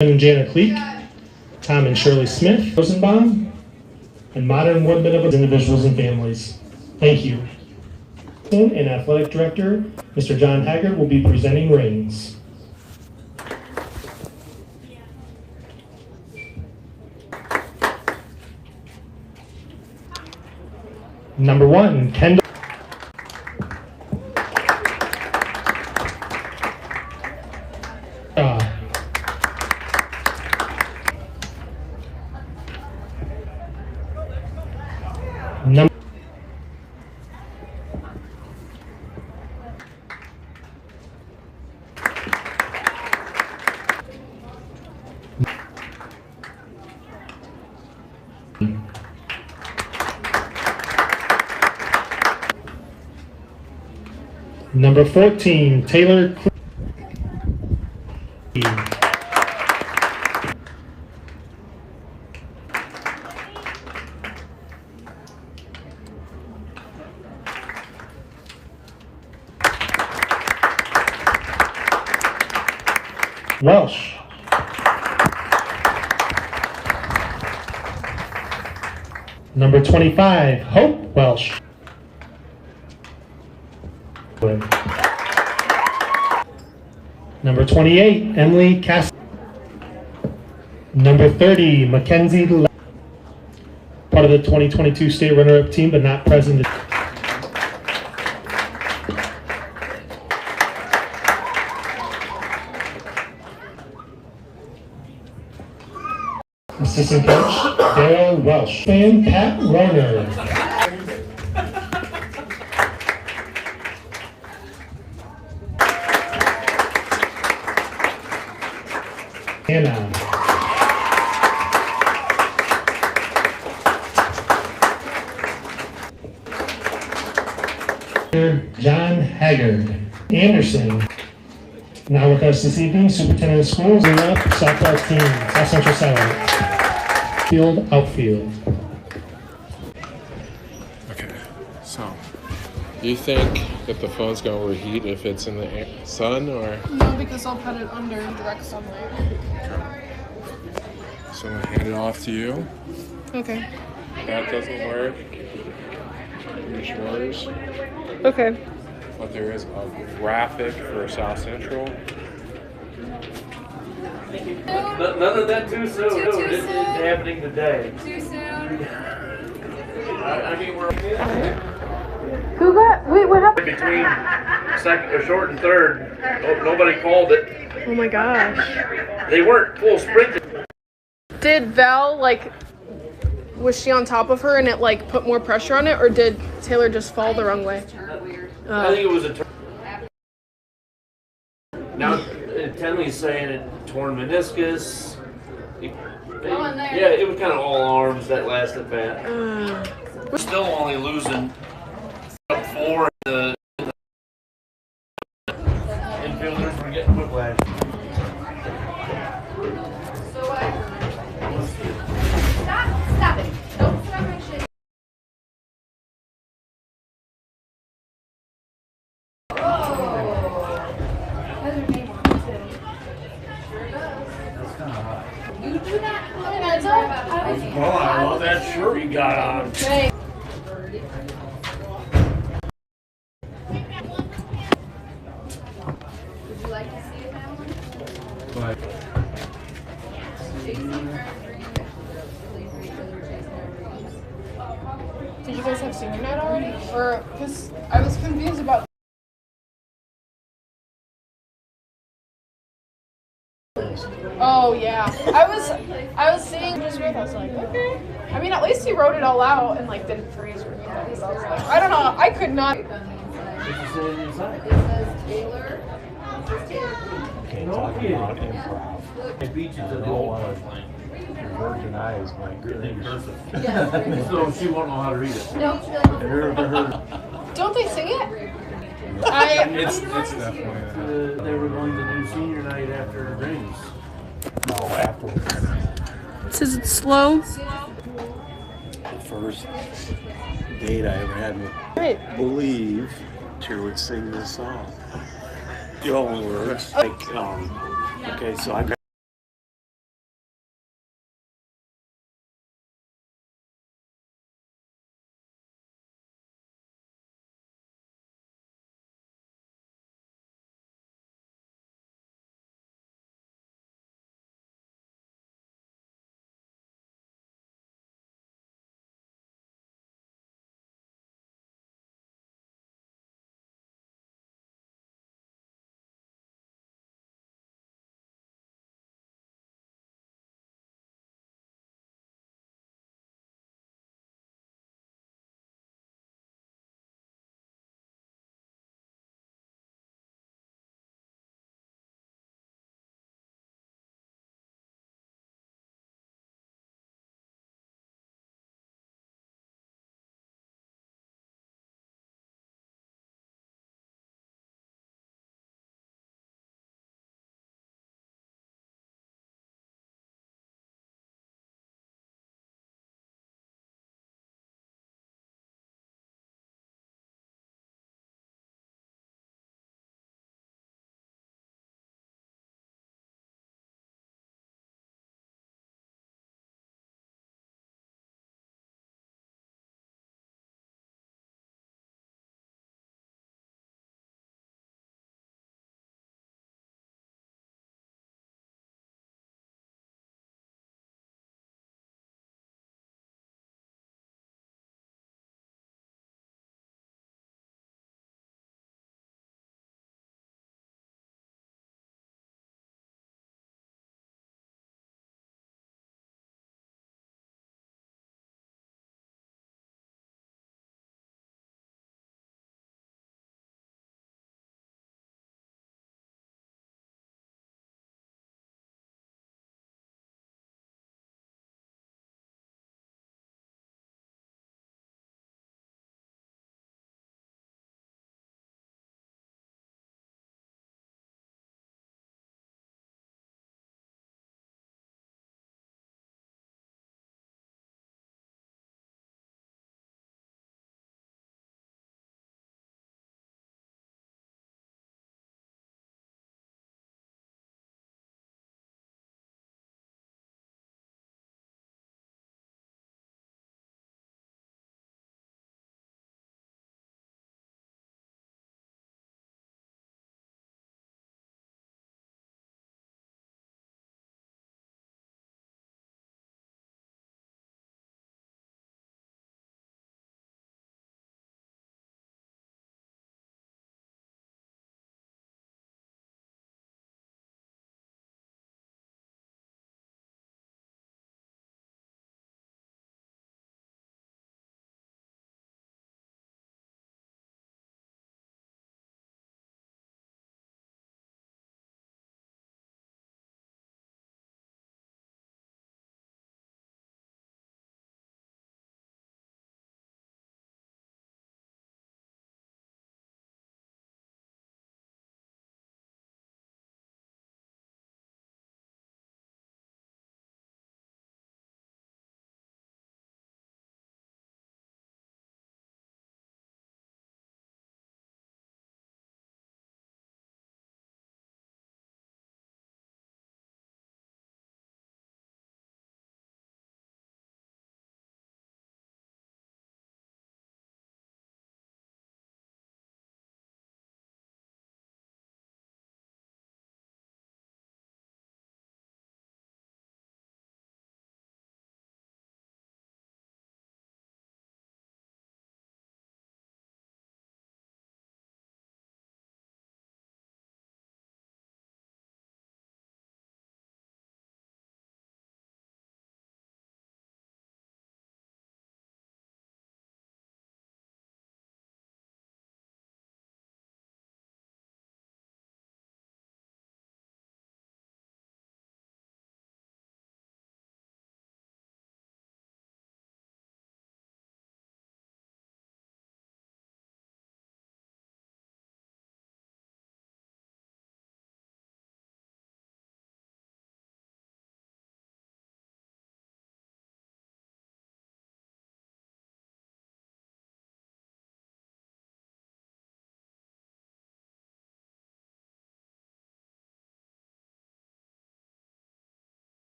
and Jana Cleek, Tom and Shirley Smith, Rosenbaum, and modern woodmen of individuals and families. Thank you. And Athletic Director, Mr. John Haggard, will be presenting rings. Number 1, Kendall. Number 14, Taylor Welsh. Number 25, Hope Welsh. Number 28, Emily Cass. Number 30, Mackenzie part of the 2022 state runner-up team, but not present. Assistant coach, Dale Welsh. And Pat Warner. Hannah. John Haggard. Anderson. Now with us this evening, Superintendent of Schools, and up softball team, South Central South. Field, outfield. Okay, so do you think that the phone's gonna overheat if it's in the sun, or? No, because I'll put it under direct sunlight. Okay. So I'm gonna hand it off to you. Okay. That doesn't work. Here's yours. Okay. But there is a graphic for South Central. None of that too soon. It's happening today. Too soon. I mean, we're Who got? Wait, what happened? between second or short and third. Nobody called it. Oh my gosh. They weren't full sprinting. Did Val, was she on top of her and it, put more pressure on it, or did Taylor just fall the wrong way? I think it was a turn. Now, Tenley's saying it torn meniscus. Yeah, it was kind of all arms that last at bat. We're still only losing 4. The infielders were getting whiplash. Stop it. Don't stop my shit. You do that. Well, I love that shirt you got on. Hey. Would you like to see it now? Did you guys have senior night already? Or, because I was confused about. Oh yeah, I was seeing just with. I was like, okay. I mean, at least he wrote it all out and didn't freeze or anything. So I was like, I don't know. I could not. It says Taylor. Talking about improv. Your virgin eyes might Yes. So she won't know how to read it. No, Don't they sing it? It's definitely. They were going to do senior night after the rings. No, afterwards. It says it's slow. The first date I ever had with Right. believe she would sing this song. The only words okay, so I got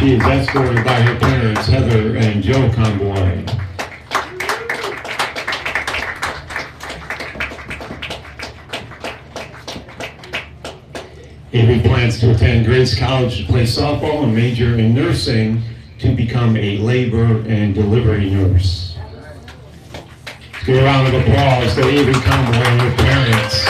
She is escorted by her parents, Heather and Joe Conboy. Avery plans to attend Grace College to play softball and major in nursing to become a labor and delivery nurse. Let's give a round of applause to Avery Conboy and her parents.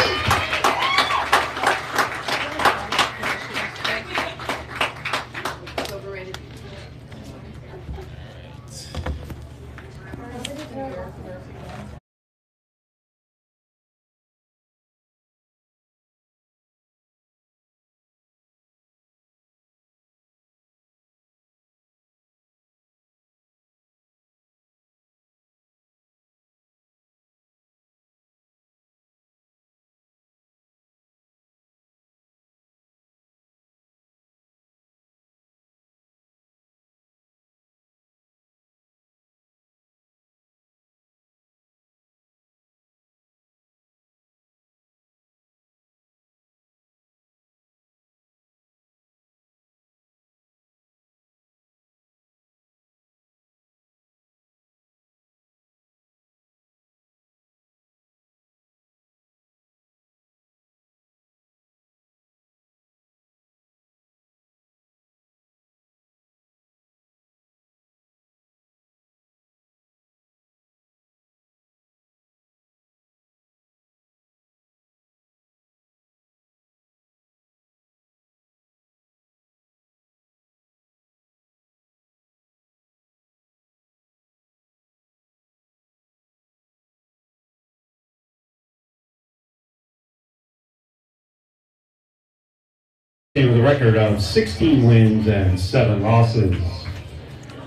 With a record of 16 wins and 7 losses.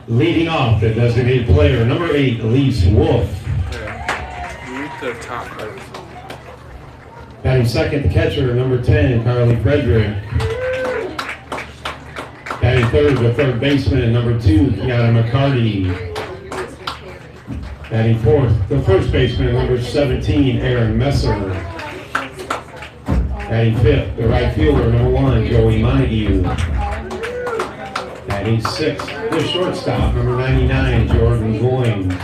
Leading off, the designated player, number 8, Elise Wolf. Read the top right. Batting second, the catcher, number 10, Carly Frederick. Batting third, the third baseman, number 2, Kiana McCarty. Batting fourth, the first baseman, number 17, Aaron Messer. Batting fifth, the right fielder, number 1, Joey Montague. Batting sixth, the shortstop, number 99, Jordan Goins.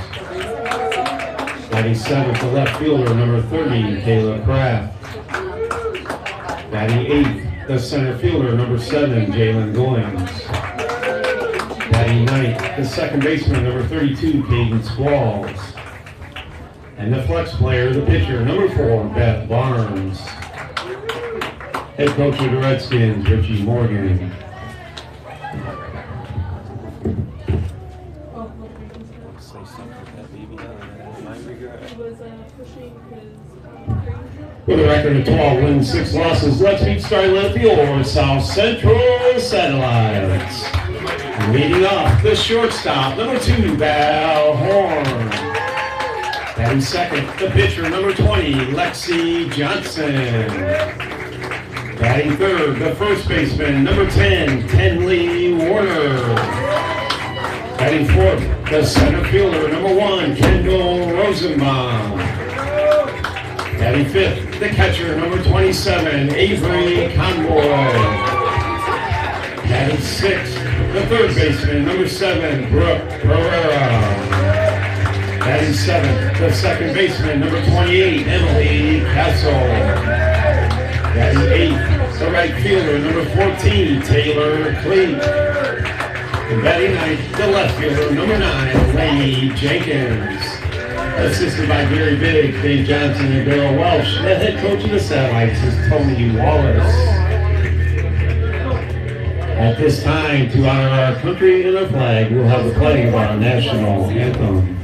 Batting seventh, the left fielder, number 30, Kayla Kraft. Batting eighth, the center fielder, number 7, Jalen Goins. Batting ninth, the second baseman, number 32, Caden Squalls. And the flex player, the pitcher, number 4, Beth Barnes. Head coach of the Redskins, Richie Morgan. With a record of 12 wins, 6 losses, let's meet starting left field, South Central Satellites. Leading off, the shortstop, number 2, Val Horn. Batting second, the pitcher, number 20, Lexi Johnson. Batting third, the first baseman, number 10, Tenley Warner. Batting fourth, the center fielder, number 1, Kendall Rosenbaum. Batting fifth, the catcher, number 27, Avery Conboy. Batting sixth, the third baseman, number 7, Brooke Herrera. Batting seventh, the second baseman, number 28, Emily Castle. Batting eighth, the right fielder, number 14, Taylor Cleat. And batting ninth, the left fielder, number 9, Lane Jenkins. Assisted by Gary Biggs, Dave Johnson, and Bill Welsh. The head coach of the Satellites is Tony Wallace. At this time, to honor our country and our flag, we'll have the playing of our national anthem.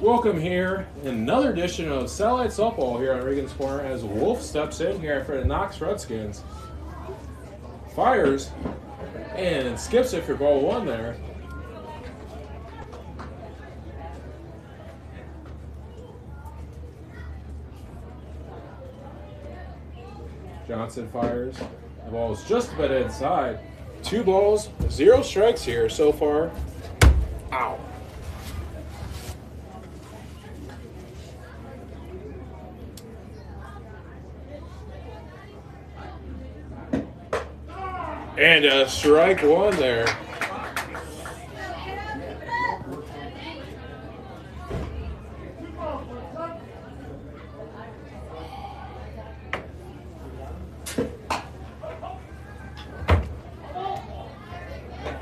Welcome here, another edition of Satellite Softball here on Regan's Corner as Wolf steps in here for the Knox Redskins. Fires and skips it for ball one there. Johnson fires. The ball is just a bit inside. 2 balls, 0 strikes here so far. Ow. And a strike one there.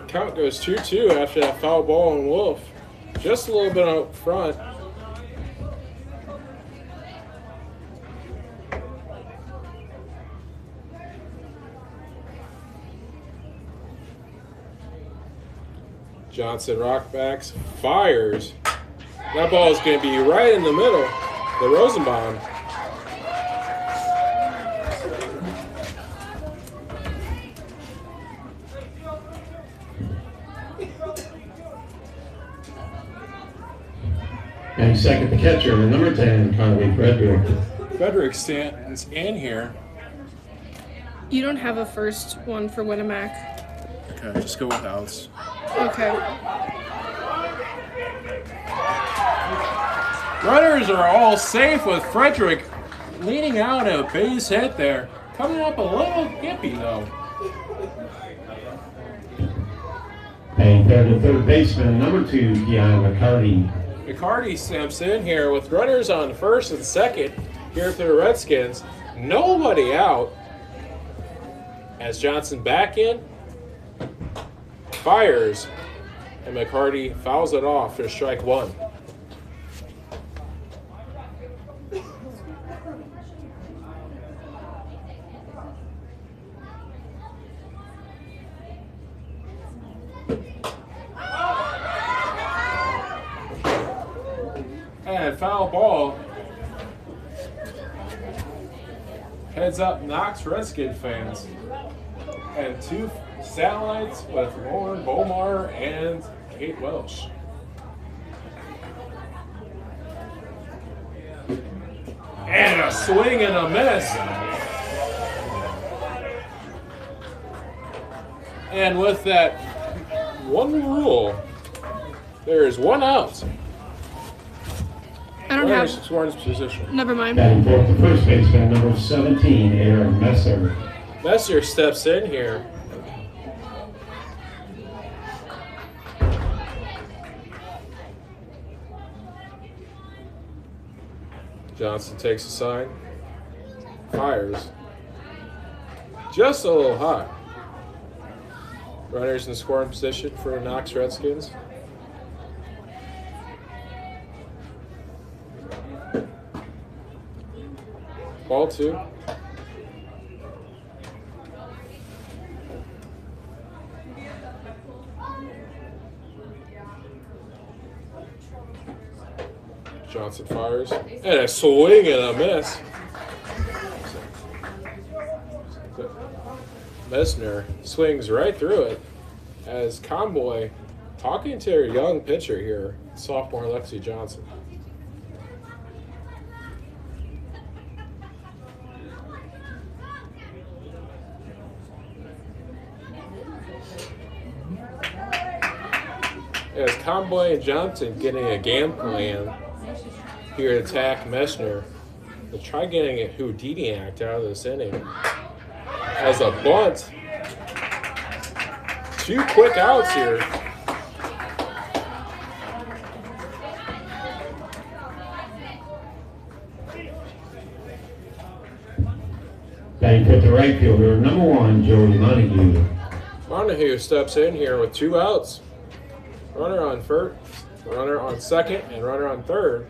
Count goes 2-2 after that foul ball on Wolf. Just a little bit up front. Johnson rockbacks, fires. That ball is going to be right in the middle. The Rosenbaum. And second, the catcher, number 10, Conway Frederick. Frederick stands in here. You don't have a first one for Winnemac. Okay, just go with outs. Okay. Runners are all safe with Frederick leaning out a base hit there. Coming up a little gimpy though. And third to third baseman, number 2, Keon McCarty. McCarty steps in here with runners on first and second here for the Redskins. Nobody out. As Johnson back in, fires, and McCarty fouls it off for strike one. And foul ball. Heads up Knox Redskin fans. And 2 satellites with Lauren Bomar and Kate Welsh. And a swing and a miss. And with that one rule, there is 1 out. I don't have. Sworn's position. Never mind. Batting fourth to first baseman, number 17, Aaron Messer. Messer steps in here. Johnson takes a sign. Fires. Just a little high. Runners in scoring position for the Knox Redskins. Ball 2. Johnson fires. And a swing and a miss. Messner swings right through it as Conboy talking to her young pitcher here, sophomore Lexi Johnson. As Conboy and Johnson getting a game plan here to attack Messner to try getting a Houdini act out of this inning. As a bunt, 2 quick outs here. Batting fifth to right fielder, number 1, Joey Montague. Montague steps in here with 2 outs. Runner on first, runner on second, and runner on third.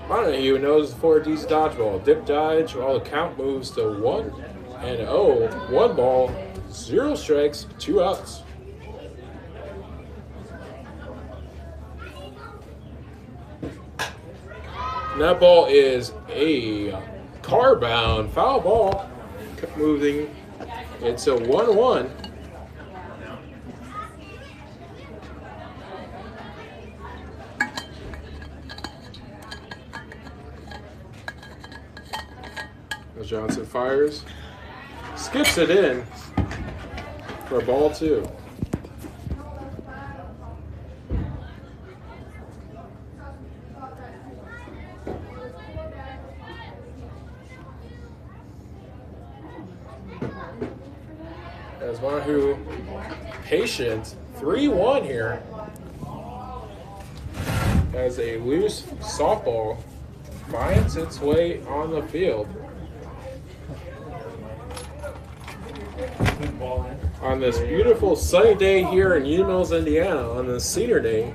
Montague knows the 4D's dodgeball. Dip dodge, while the count moves to 1-0. 1 ball, 0 strikes, 2 outs. And that ball is a car-bound foul ball. Moving. It's a 1-1. As Johnson fires. Skips it in for ball 2. As Wahoo patient 3-1 here as a loose softball finds its way on the field. On this beautiful sunny day here in Union Mills, Indiana, on the senior day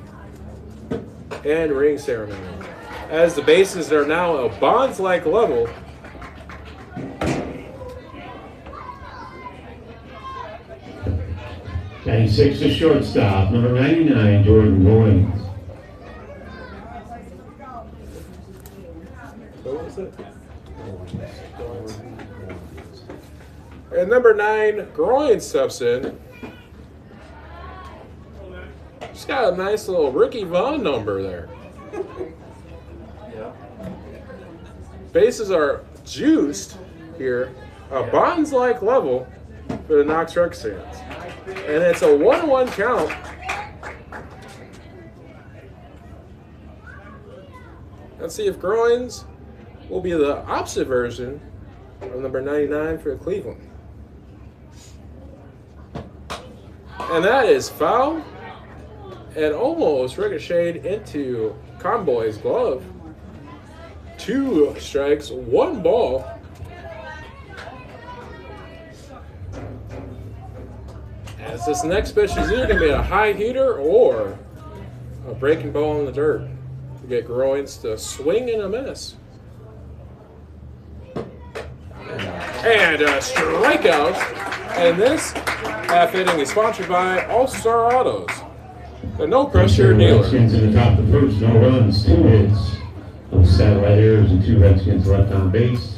and ring ceremony. As the bases are now a bonds-like level. '96 to shortstop, number 99, Jordan Goins. What was it? And number 9, Groin steps in. She's got a nice little Ricky Vaughn number there. Bases are juiced here, a bonds-like level for the Knox Rex fans. And it's a 1-1 count. Let's see if Groins will be the opposite version of number 99 for Cleveland. And that is foul and almost ricocheted into Conboy's glove. 2 strikes, 1 ball. As this next pitch is either going to be a high heater or a breaking ball in the dirt to get Groins to swing and a miss. And a strikeout. And this half inning is sponsored by All Star Autos, the no pressure dealer. Redskins in the top of the first, no runs, 2 hits, no satellite errors, and 2 Redskins left on base.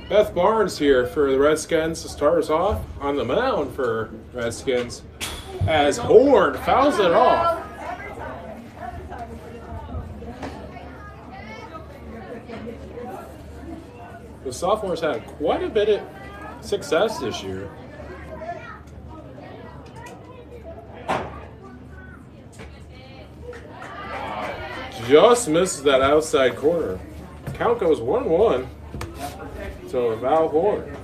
Beth Barnes here for the Redskins to start us off on the mound for Redskins as Horn fouls it off. The sophomores had quite a bit of success this year. Just misses that outside corner. Count goes 1-1. So Val Horn.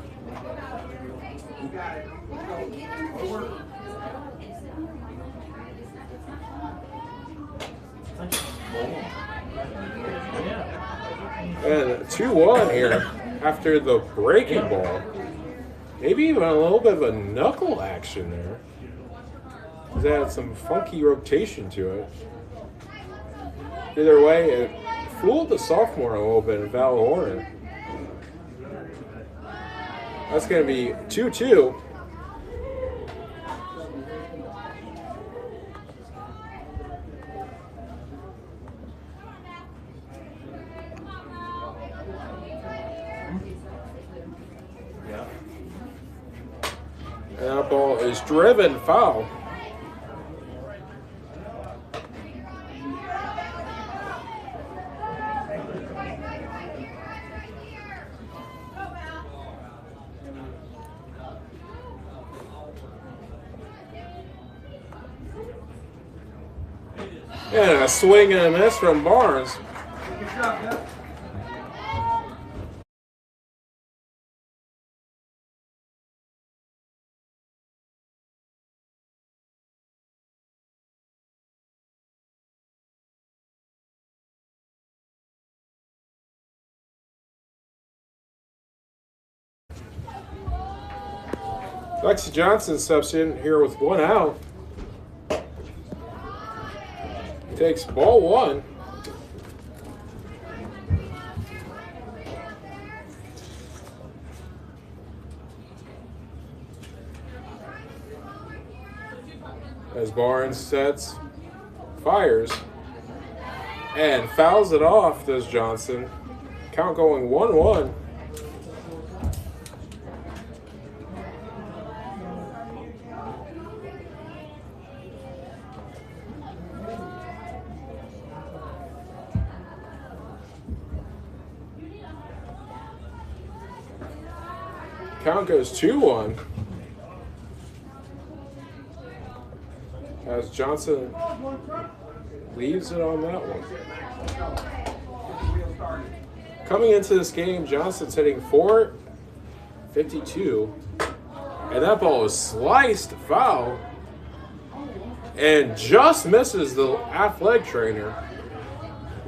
And 2-1 here after the breaking ball. Maybe even a little bit of a knuckle action there. It had some funky rotation to it. Either way, it fooled the sophomore a little bit in Val Horner. That's going to be 2-2. And that ball is driven foul. And a swing and a miss from Barnes. Lexi Johnson steps in here with 1 out. Takes ball 1. As Barnes sets, fires, and fouls it off, does Johnson. Count going 1-1. Count goes 2-1 as Johnson leaves it on that one. Coming into this game, Johnson's hitting .452, and that ball is sliced foul and just misses the athletic trainer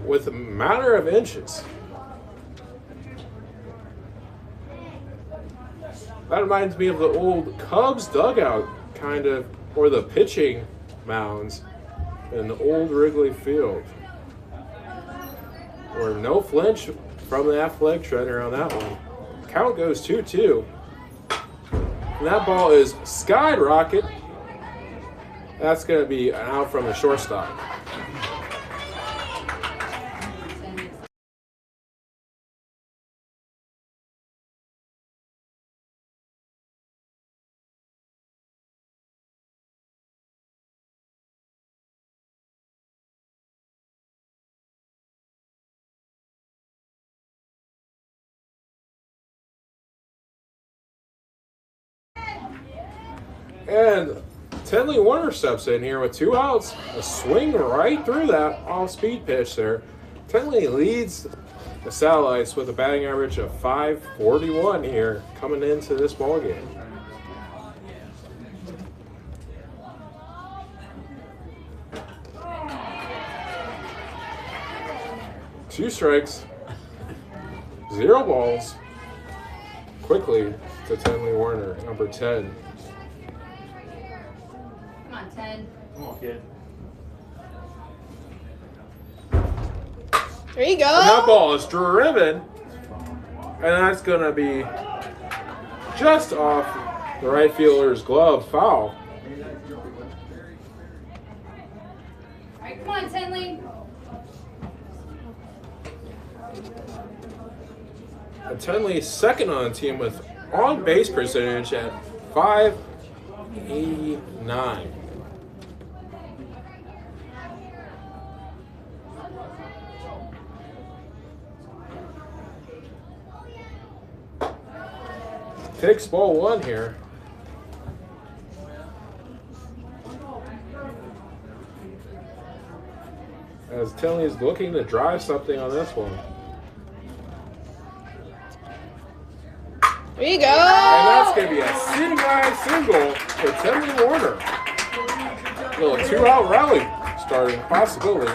with a matter of inches. That reminds me of the old Cubs dugout, kind of, or the pitching mounds in the old Wrigley Field. Or no flinch from the athletic trainer on that one. Count goes 2-2. And that ball is skyrocket. That's going to be an out from the shortstop. And Tenley Warner steps in here with 2 outs. A swing right through that off-speed pitch there. Tenley leads the Satellites with a batting average of .541 here coming into this ballgame. Two strikes, 0 balls. Quickly to Tenley Warner, number 10. Come on, 10. Come on, kid. There you go. And that ball is driven, and that's going to be just off the right fielder's glove, foul. All right, come on, Tenley. And Tenley's second on the team with on-base percentage at .589. takes ball one here. As Tinley is looking to drive something on this one. There you go. And that's going to be a single for Tinley Warner. A little 2-out rally starting possibility.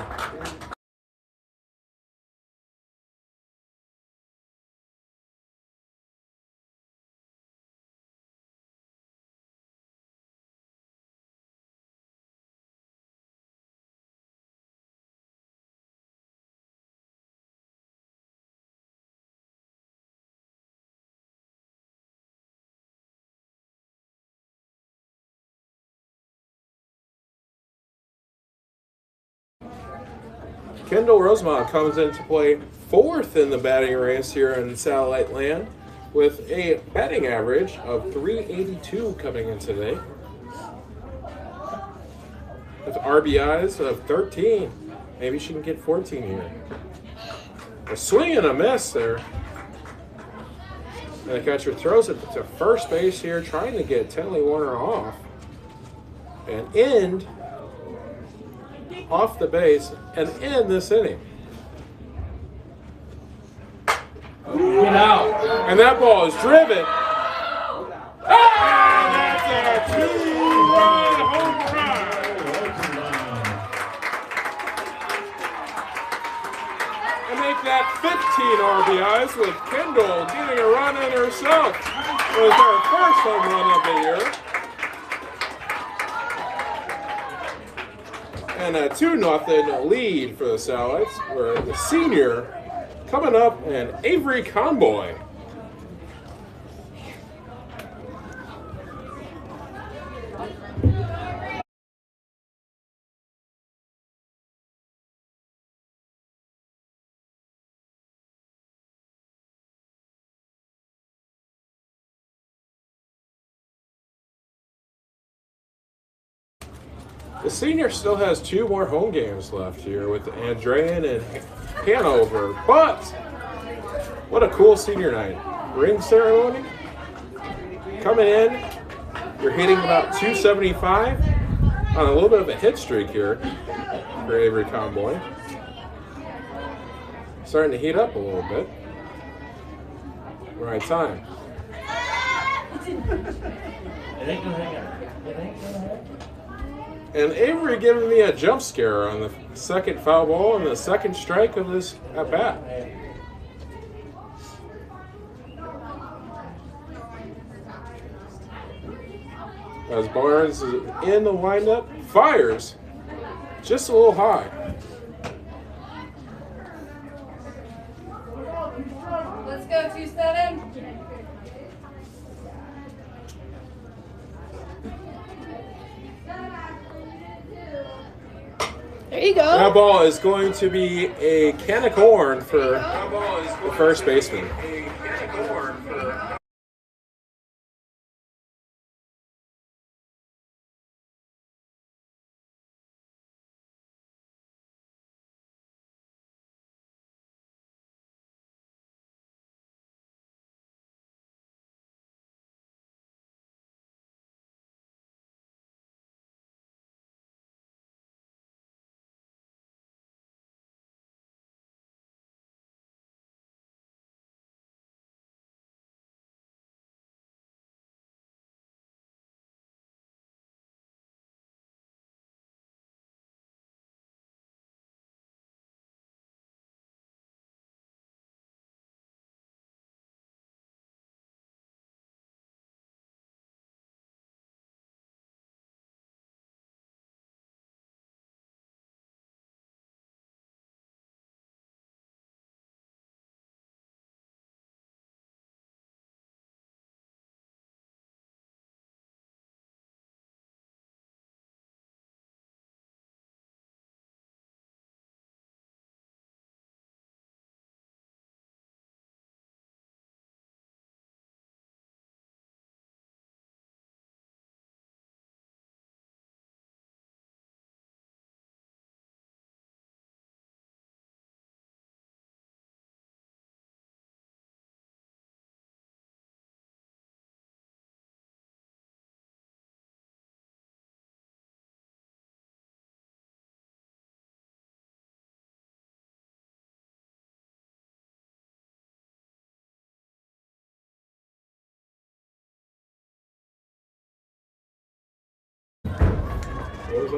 Kendall Rosemont comes into play fourth in the batting race here in Satellite Land with a batting average of 382 coming in today. With RBIs of 13. Maybe she can get 14 here. A swing and a miss there. And the catcher throws it to first base here, trying to get Tinley Warner off. And end off the base and end this inning. Get out. And that ball is driven. And that's a 2-run home run. And make that 15 RBIs with Kendall getting a run in herself. It was her first home run of the year. And a 2-0 lead for the Satellites, where the senior coming up and Avery Conboy. The senior still has 2 more home games left here with Andrean and Hanover, but what a cool senior night. Ring ceremony, coming in, you're hitting about 275 on a little bit of a hit streak here for Avery Conboy. Starting to heat up a little bit. Right time. And Avery giving me a jump scare on the second foul ball and the second strike of this at bat. As Barnes is in the windup, fires just a little high. Let's go, 2-7. There you go. That ball is going to be a can of corn for the first baseman.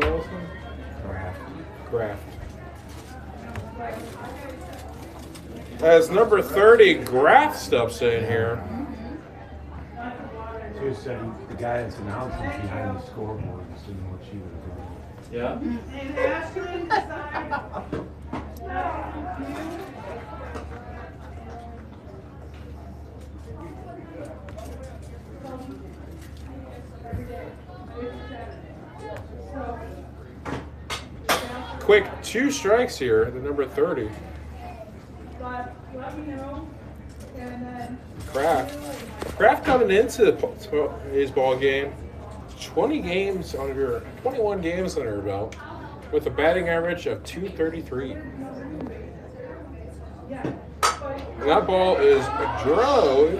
Ellison? Graft. As number 30, Graft steps in here. She was saying the guy that's announcing behind the scoreboard just didn't know what she was doing. Yeah. Quick 2 strikes here, the number 30. Kraft coming into his ball game, 21 games under her belt, with a batting average of .233. And that ball is drove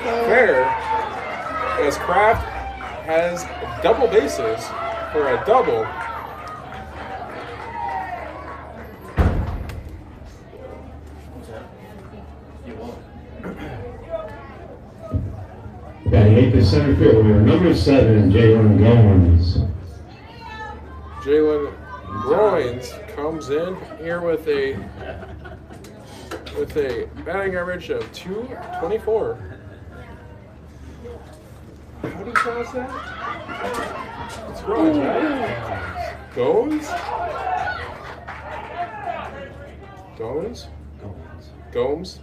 fair as Kraft has double bases for a double. Batting 8th, the center fielder, number 7, Jalen Goins. Jalen Goins comes in here with a batting average of .224. How do you pronounce that? It's Goins, right? Goins? Goins? Gomes?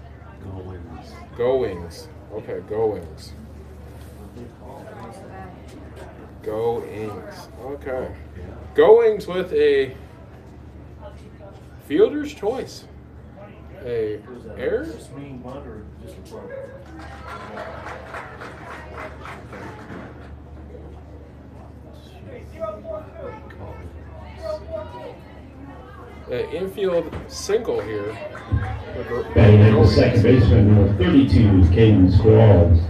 Goings. Okay, Goings. Goings. Okay. Goings with a fielder's choice. A error? An infield single here. Batting at the second baseman, number 32, Caden Squalls.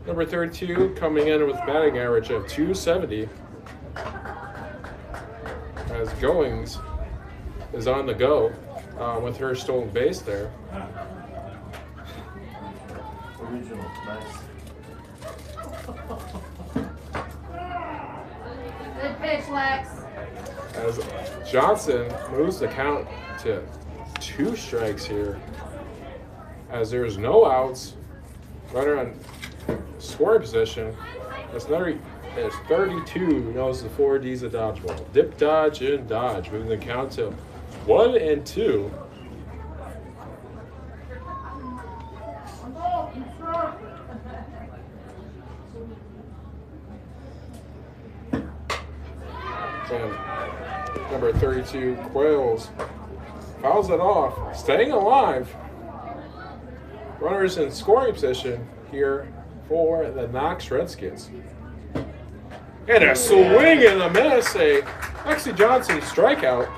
Number 32 coming in with batting average of .270. As Goings is on the go with her stolen base there. Original, nice. Good pitch, Lex. As Johnson moves the count to 2 strikes here. As there's no outs, runner on scoring position. That's 32 knows the 4 Ds of dodgeball. Dip, dodge, and dodge. Moving the count to 1 and 2. And number 32, Quails, fouls it off, staying alive. Runners in scoring position here for the Knox Redskins. And a swing and a miss, a Lexi Johnson strikeout.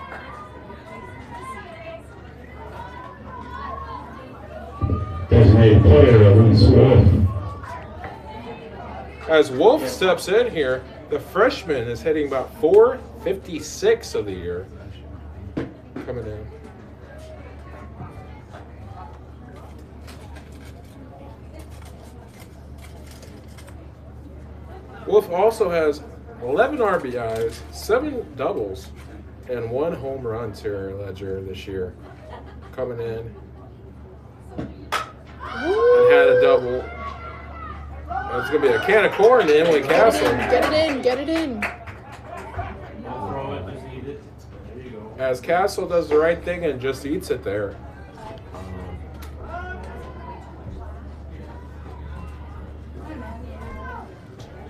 Designated player, Elise Wolf. As Wolf steps in here, the freshman is hitting about .456 of the year. Coming in. Wolf also has 11 RBIs, 7 doubles, and 1 home run to her ledger this year. Coming in. And had a double. It's going to be a can of corn to Emily Castle. Get it in. As Castle does the right thing and just eats it there.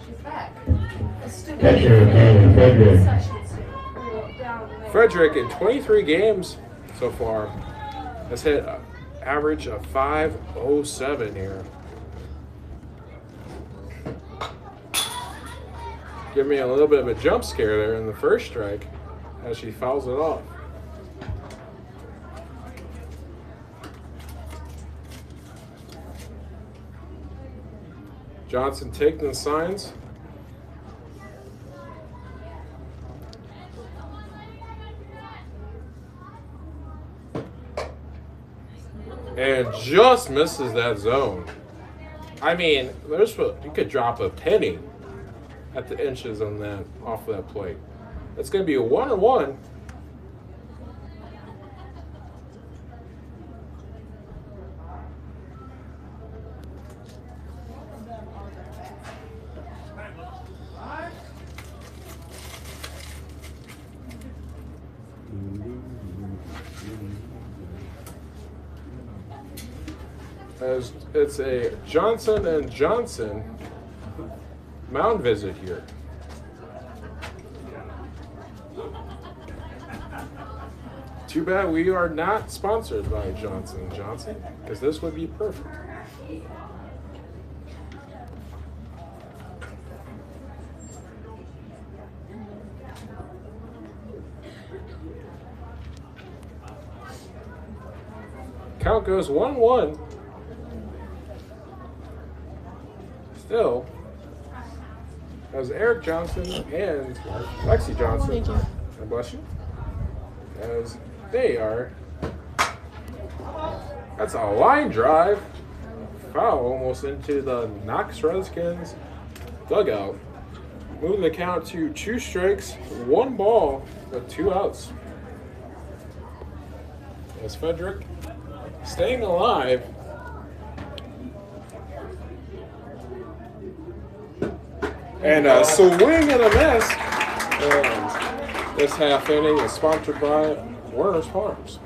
She's back. Catcher, Kevin Frederick. Frederick in 23 games so far has hit an average of .507 here. Give me a little bit of a jump scare there in the first strike as she fouls it off. Johnson taking the signs. And just misses that zone. I mean, you could drop a penny at the inches on that off of that plate. It's going to be a 1-1. As it's a Johnson and Johnson mound visit here. Too bad we are not sponsored by Johnson & Johnson, because this would be perfect. Count goes 1-1. Still, as Eric Johnson and Lexi Johnson, God bless you, as they are, that's a line drive, foul almost into the Knox Redskins dugout, moving the count to 2 strikes, 1 ball with 2 outs. As Frederick staying alive. And a swing and a miss. And this half inning is sponsored by Werner's Farms.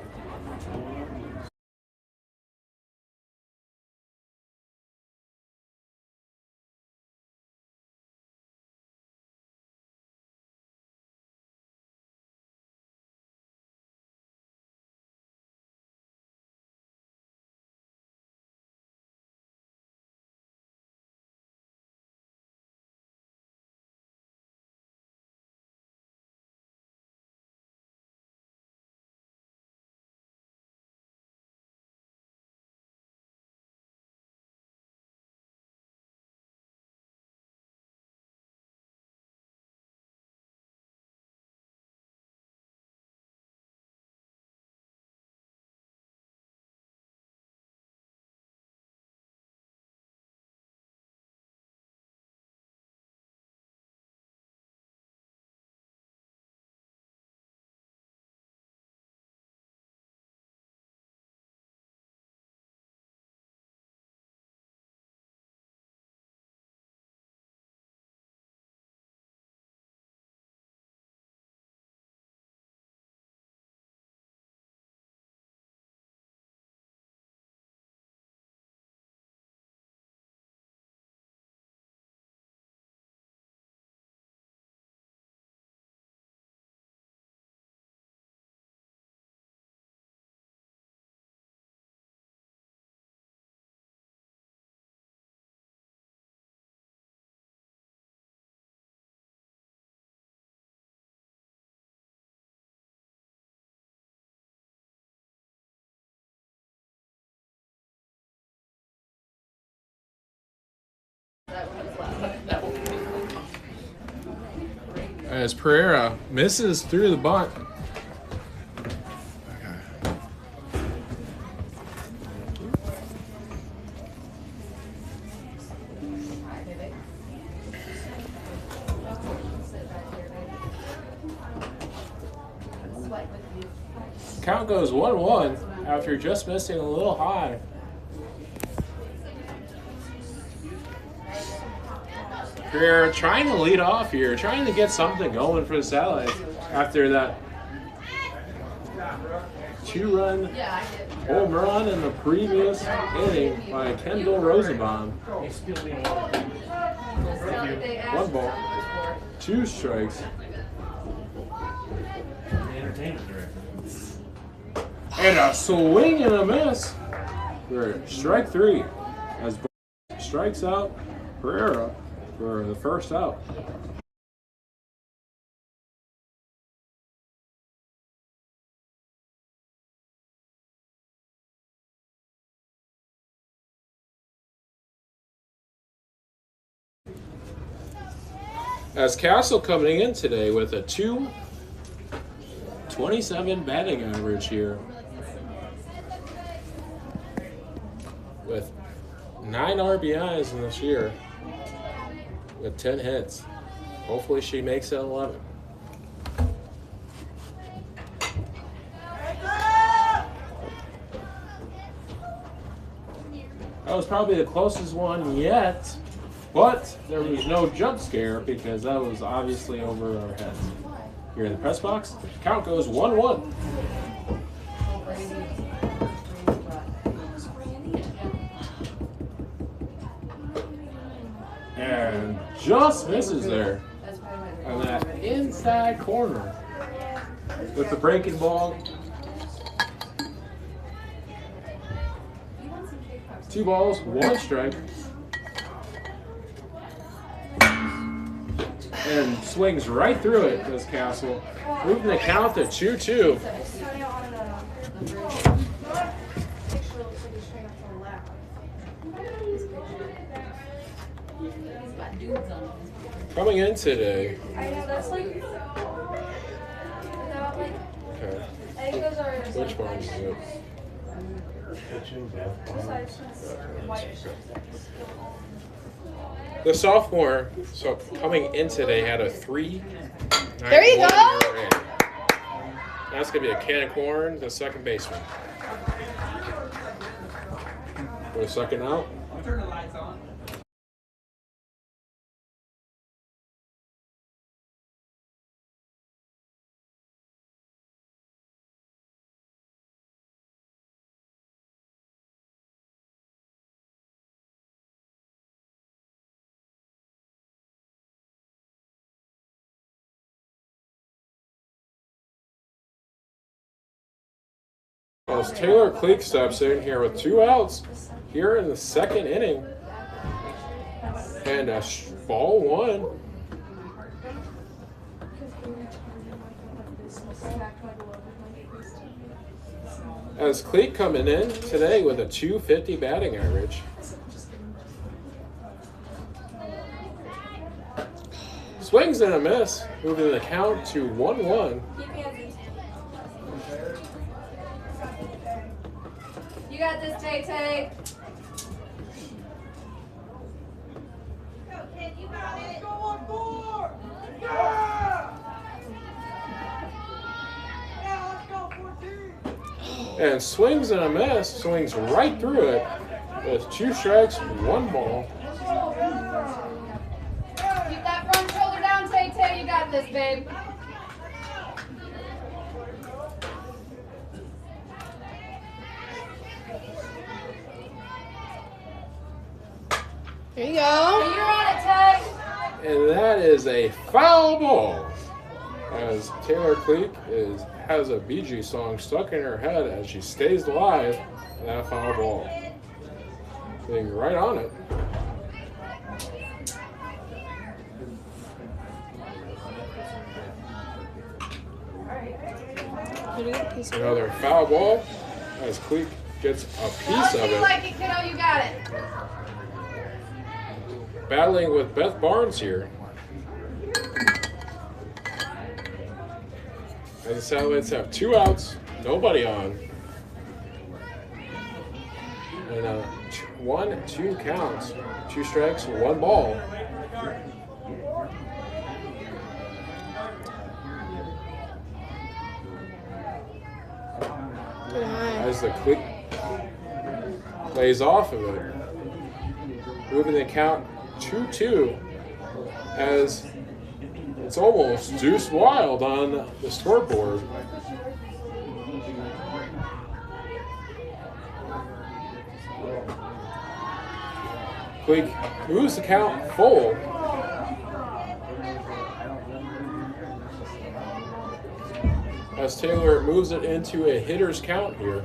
As Pereira misses through the bunt. Count goes 1-1 after just missing a little high. Pereira trying to lead off here, trying to get something going for the Satellites after that 2-run home run in the previous inning by Kendall Rosenbaum. 1 ball, 2 strikes. And a swing and a miss for strike 3 as strikes out Pereira for the first out. As Castle coming in today with a 2.27 batting average here, with 9 RBIs in this year, with 10 hits. Hopefully she makes it 11. That was probably the closest one yet, but there was no jump scare because that was obviously over our heads. Here in the press box, count goes 1-1. And just misses there on that inside corner with the breaking ball. 2 balls, 1 strike. And swings right through it, does Castle. Moving the count to 2-2. Coming in today. I know, that's like. Okay. I think those are. Which ones is it? The sophomore, so coming in today, had a 3. There you go. That's going to be a can of corn, the second baseman. For a second out. I'll turn the lights on. As Taylor Cleek steps in here with 2 outs here in the second inning. And a ball 1. As Cleek coming in today with a .250 batting average. Swings and a miss, moving the count to 1-1. You got this, Tay-Tay. Go, kid, you got it. Go on board. Yeah! Yeah, let's go, 14. And swings and a miss, swings right through it with 2 strikes, 1 ball. Keep that front shoulder down, Tay-Tay. You got this, babe. There you go. You're on it, Tay. And that is a foul ball. As Taylor Cleek has a Bee Gees song stuck in her head as she stays alive in that foul ball. Being right on it. Another foul ball as Cleek gets a piece of it. Like it, kiddo. You got it. Battling with Beth Barnes here. As the Satellites have 2 outs, nobody on. And a 1-2 count. 2 strikes, 1 ball. As the Cleek lays off of it. Moving the count 2-2 as it's almost deuce wild on the scoreboard. Cleek moves the count full. As Taylor moves it into a hitter's count here.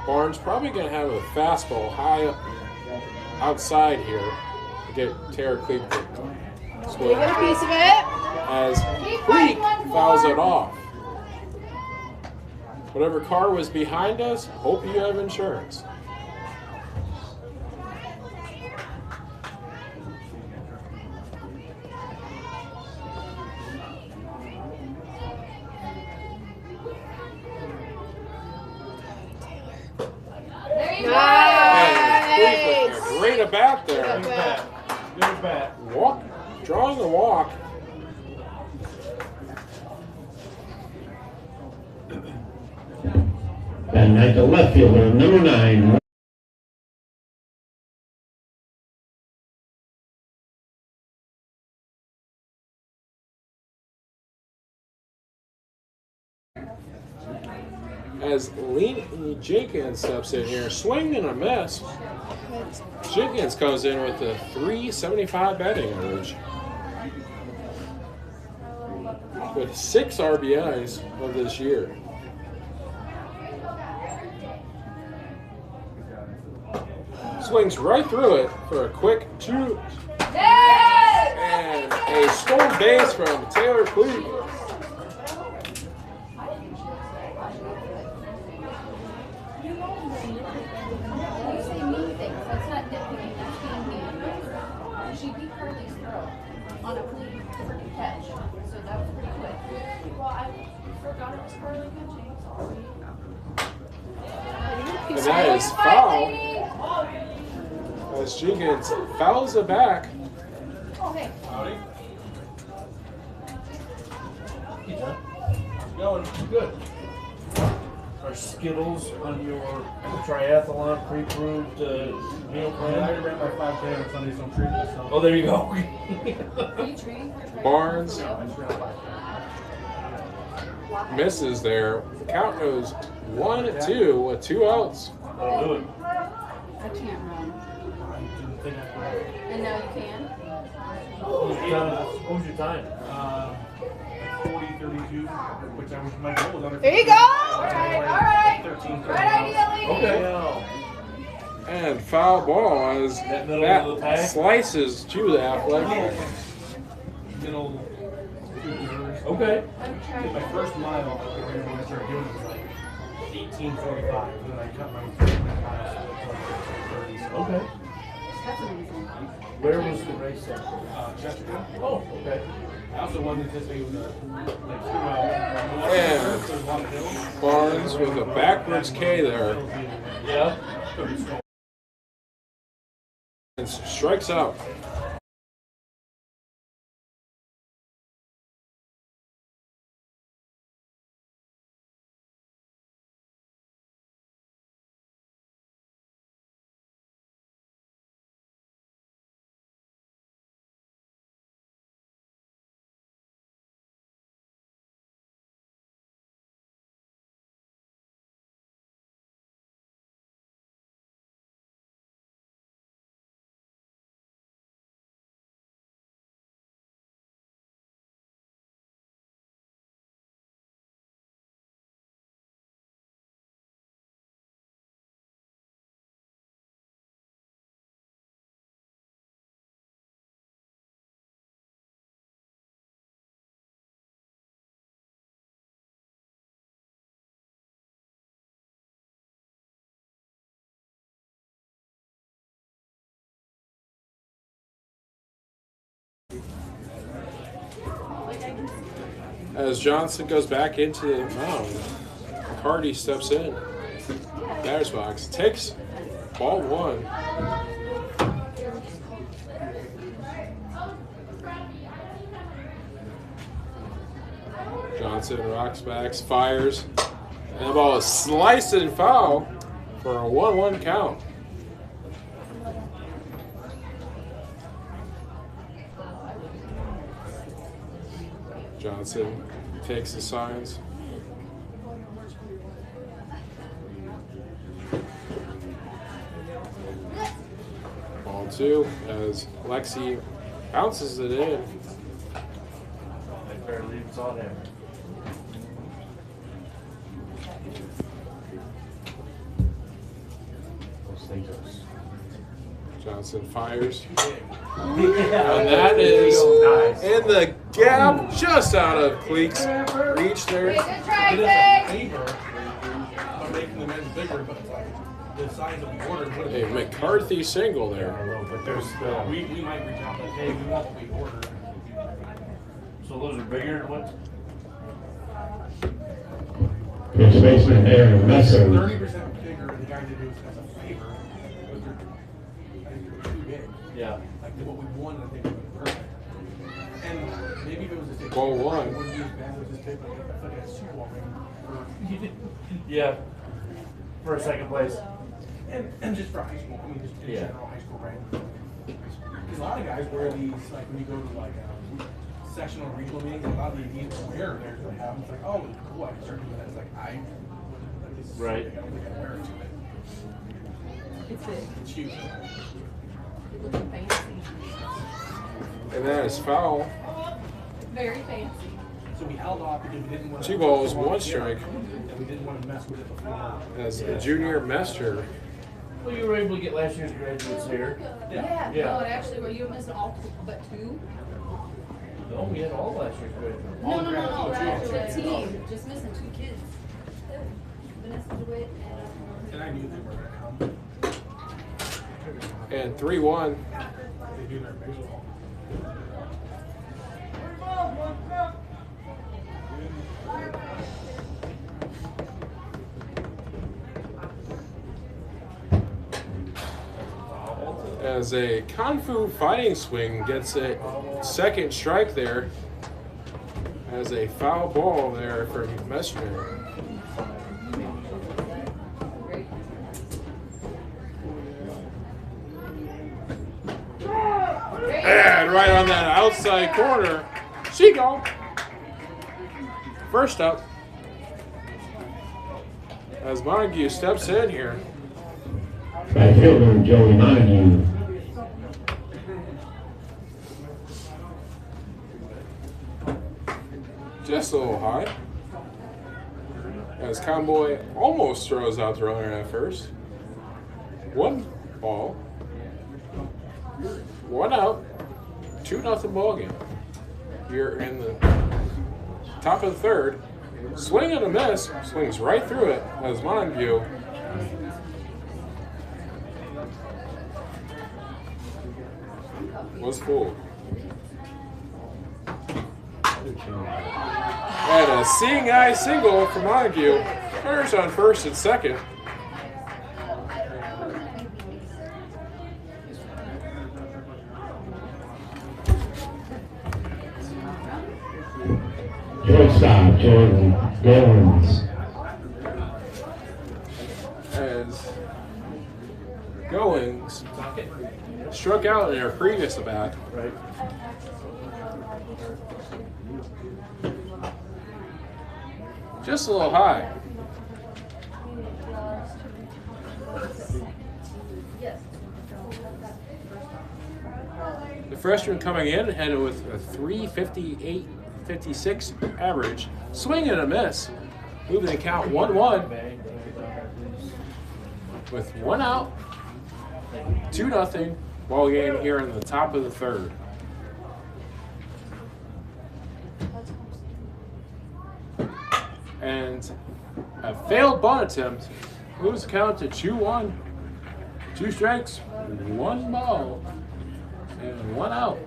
Barnes probably going to have a fastball high up outside here to get Taylor Cleek to split. You get a piece of it. As Cleek fouls it off. Whatever car was behind us, hope you have insurance. There you go. Nice. Great at bat there. Good bat. Good walk, drawing the walk. And at the left fielder, number 9. As Lee Jenkins steps in here, swing and a miss. Jenkins comes in with a 375 batting average. With 6 RBIs of this year. Swings right through it for a quick 2. And a stolen base from Taylor Cleek. She beat Carly's throw on a clean freaking catch, so that was pretty quick. Well, I forgot it was Carly catching. Sorry. And that is foul. As Jenkins fouls it back. Oh, hey. Howdy. Hey, John. How's it going? Good. Are Skittles on your triathlon pre-approved meal plan? I already ran my 5K on Sunday, so I'm treating myself. Oh, there you go. Are you training for triathlon? Barnes I just ran a 5K. misses there. The count goes 1-2 with 2 outs. That'll do it. I can't run. I didn't think I could. And now you can? What was your time? 40:32, which I was my goal was under. There you go. All right. 13. Right idea, lady. Okay. And foul ball as That middle of the that pack? slices to the athletic. Middle. Okay. My first mile when I started doing it was like 18:45, and then I cut my miles to 30. Okay. That's amazing. Where was the race at? Chesterfield. Oh, okay. I also wanted to say like And Barnes with a backwards K there. Yeah. And strikes out. As Johnson goes back into the mound, Hardy steps in. Batter's box. Takes ball 1. Johnson rocks back, fires. And the ball is sliced and foul for a 1-1 count. Johnson takes the signs. Ball 2 as Lexi bounces it in. I barely even saw that. Those things are. Johnson fires. And that is in the gap, just out of Cleek's reach there. Good try, Craig. Favor by making the men's bigger, but like the size of the order would A McCarthy single there. But there's we might reach out like, hey, we want the big order. So those are bigger than what? First baseman Aaron Messer. 30% bigger. The guy did it as a favor. But I think you're too big. Yeah. Like like what we won, I think it was perfect. And maybe if it was a tape, Ball it one. wouldn't be as bad as this tape. I feel like a Super Bowl ring. You did, Yeah. For a second place. and just for high school, I mean, just in general high school rank. Because a lot of guys wear these, like when you go to like sectional or regional meetings, a lot of the elite wear theirs. They have them. It's like, oh, cool, I can start doing that. It's like, I wouldn't, like, this is Right. something I don't think I wear it to it. It's big. It's huge. It looks fancy. And that is foul. Very fancy. So we held off because we didn't want to. 2 balls, 1 strike. And we didn't want to mess with it before. As a junior Mester. Well, you were able to get last year's graduates here. Yeah. Yeah. No, it actually, were you missing all but 2? No, we had all last year's graduates. No. The team. Just missing 2 kids. Vanessa DeWitt And I knew they were going to come. And 3-1. They do their baseball. As a Kung Fu fighting swing gets a second strike there. As a foul ball there for Messenger. And right on that outside corner, she go. First up. As Montague steps in here. Right fielder Joey Montague. Just a little high. As Conboy almost throws out the runner at first. 1 ball. 1 out. 2-0 ball game. Here in the top of the 3rd. Swing and a miss. Swings right through it as Montague was fooled. And a seeing eye single for Montague. Runners on first and second. Shortstop Jordan Goins. As Goins struck out in her previous at bat. Right. Just a little high. The freshman coming in headed with a 358-56 average. Swing and a miss. Moving the count 1-1 with 1 out. 2-0 ball game here in the top of the 3rd. And a failed bunt attempt moves the count to 2-1. 2 strikes, 1 ball, and 1 out.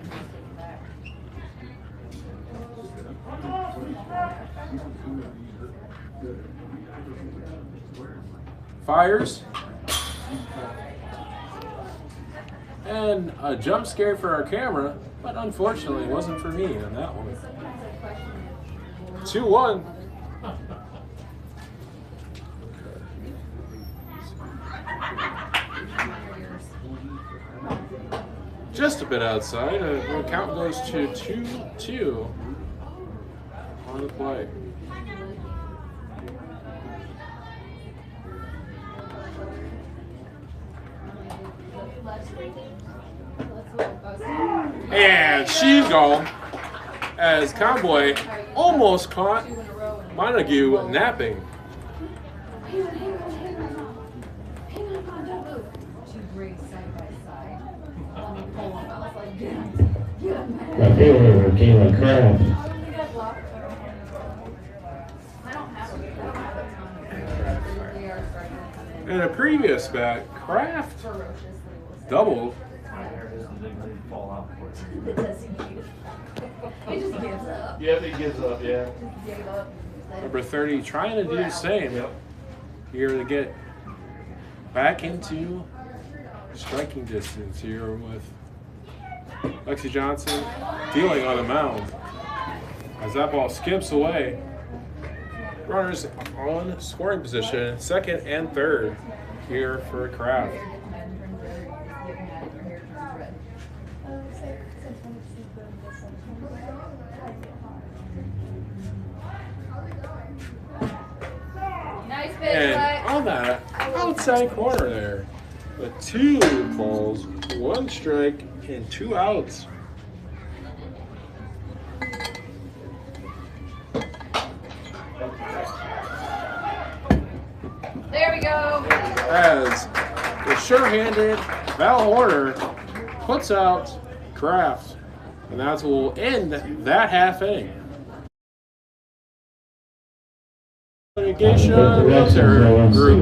Fires. And a jump scare for our camera, but unfortunately it wasn't for me on that one. 2-1. Just a bit outside. The count goes to 2-2 on the play. And she's gone as Conboy almost caught Montague napping. Right fielder Kayla Kraft. In a previous bat, Kraft doubled. He just gives up. Yeah, he gives up, yeah. Gave up. Number 30 trying to do the same here to get back into striking distance here with Lexi Johnson dealing on the mound. As that ball skips away, runners on scoring position, second and third here for Kraft. And on that outside corner there, with 2 balls, 1 strike, and 2 outs. There we go. As the sure-handed Val Horner puts out Kraft, and that will end that half inning. Litigation military group.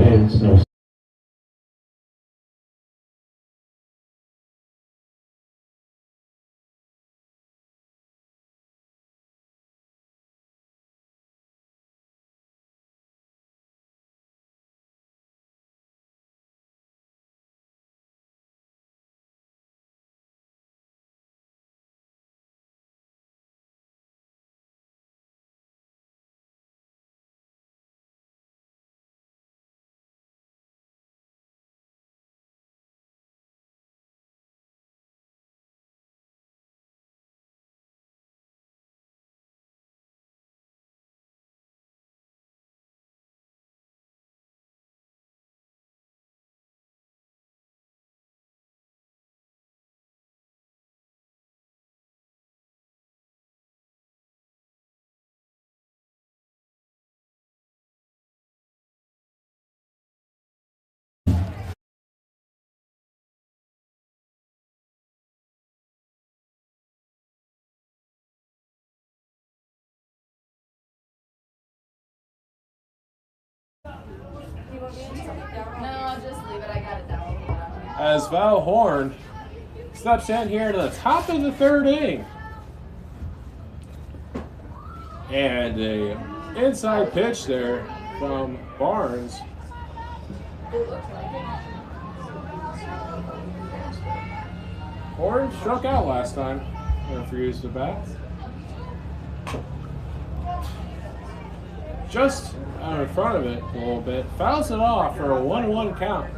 No, just leave it. I got it down. As Val Horn steps in here to the top of the 3rd inning. And a inside pitch there from Barnes. Horn struck out last time after he used the bat. Just out in front of it a little bit. Fouls it off for a 1-1 count.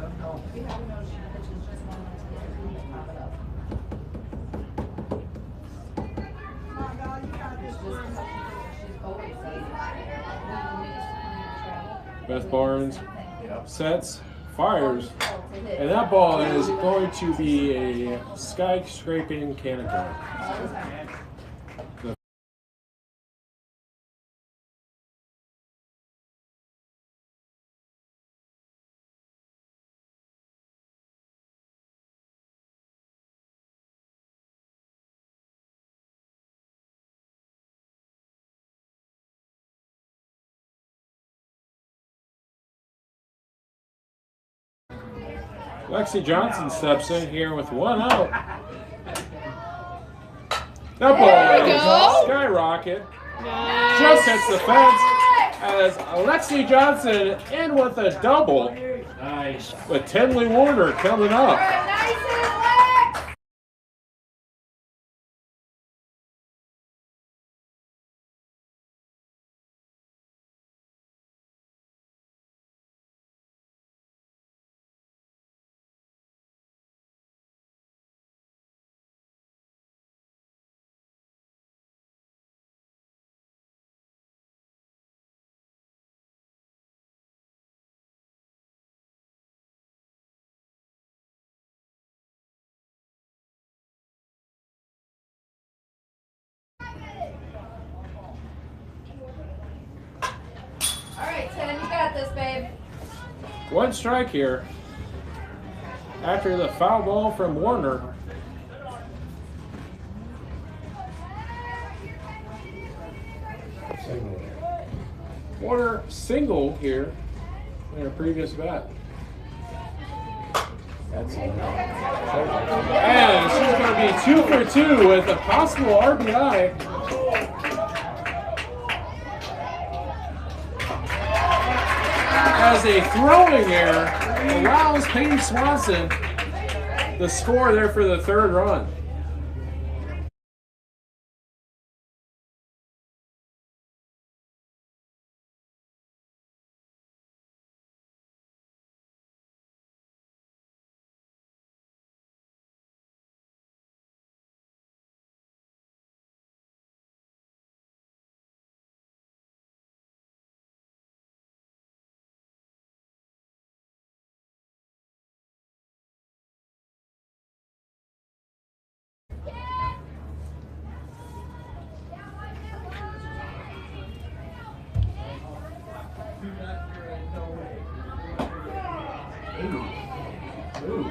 Beth Barnes sets, fires, and that ball is going to be a sky-scraping cannon ball. Lexi Johnson steps in here with 1 out. That ball is skyrocket. Nice. Just hits the fence as Lexi Johnson in with a double. Nice. With Tenley Warner coming up. This, babe. 1 strike here after the foul ball from Warner. Warner single here in her previous bat. And she's going to be 2 for 2 with a possible RBI. As a throwing error allows Peyton Swanson the score there for the 3rd run.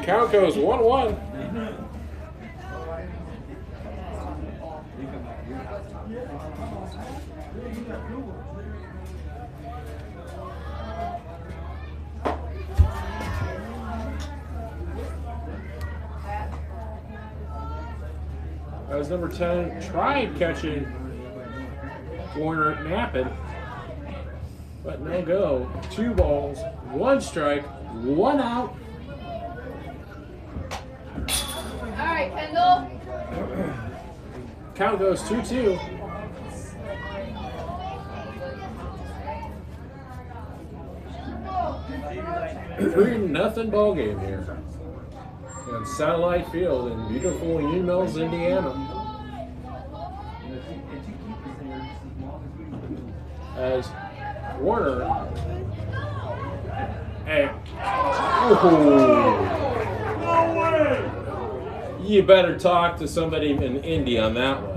Count goes 1-1. As number 10 tried catching Warner napping, but no go. 2 balls, 1 strike, 1 out. All right, Kendall. Count goes 2-2. Nothing ball game here on Satellite Field in beautiful Union Mills, Indiana. As Warner, hey, no way! You better talk to somebody in Indy on that one.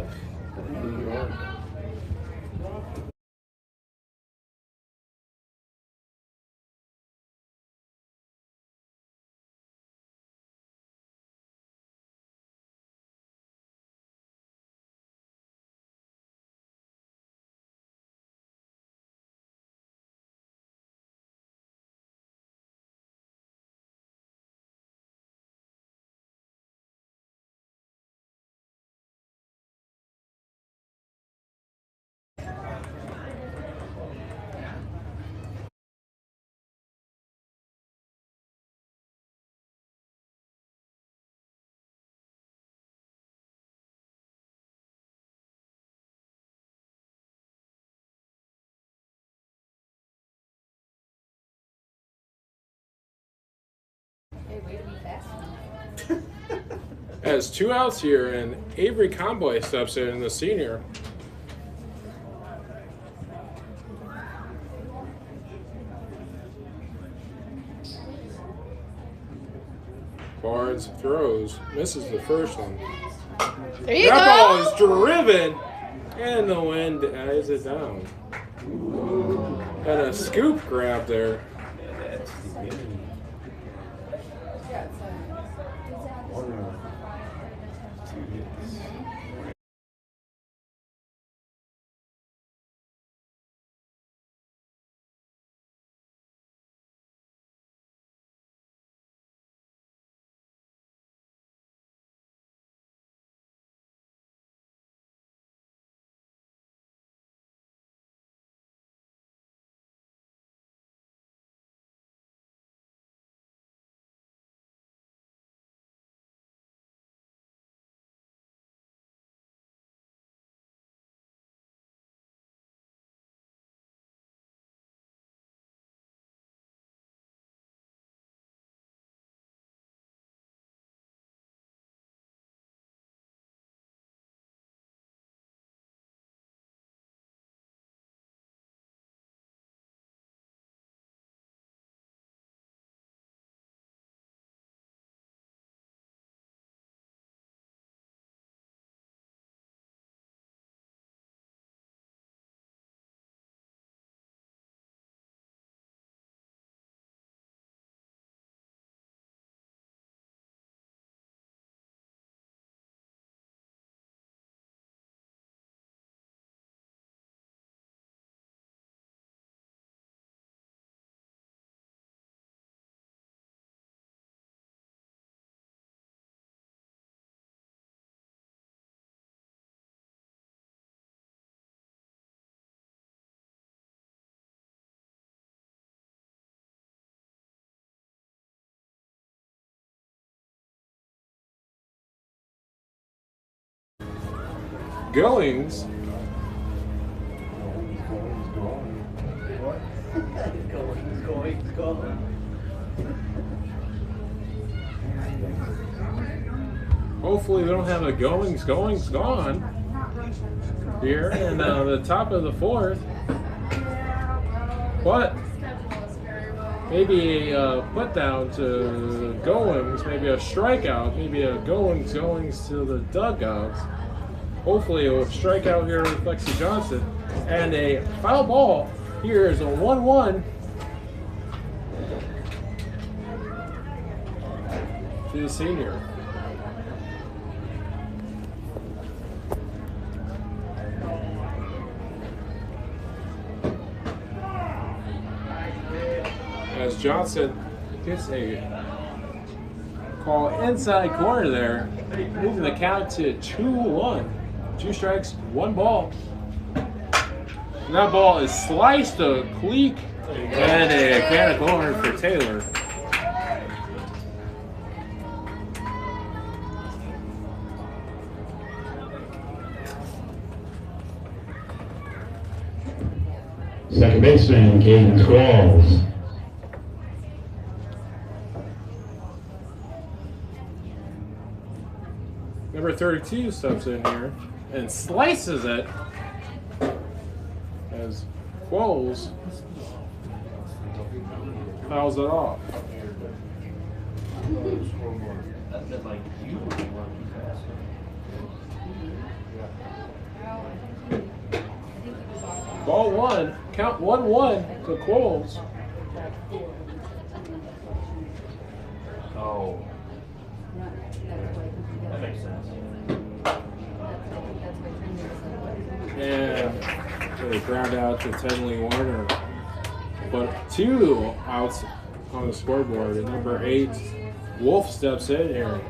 As 2 outs here, and Avery Conboy steps in, the senior. Barnes throws, misses the first one. There you that go. Ball is driven, and the wind eyes it down. And a scoop grab there. Goings. Hopefully they don't have a Goings gone here in the top of the 4th. But maybe a put down to Goings, maybe a strikeout, maybe a Goings to the dugouts. Hopefully a strikeout here with Lexi Johnson. And a foul ball here is a 1-1. to the senior. As Johnson gets a call inside corner there, moving the count to 2-1. 2 strikes, 1 ball. And that ball is sliced to Cleek and a can of corner for Taylor. Second baseman, Caden Squalls. Number 32 steps in here and slices it as Quolls fouls it off. Ball 1, count 1-1 to Quolls. Oh. That makes sense. And they ground out to Tenley Warner. But 2 outs on the scoreboard. And number 8, Wolf steps in here.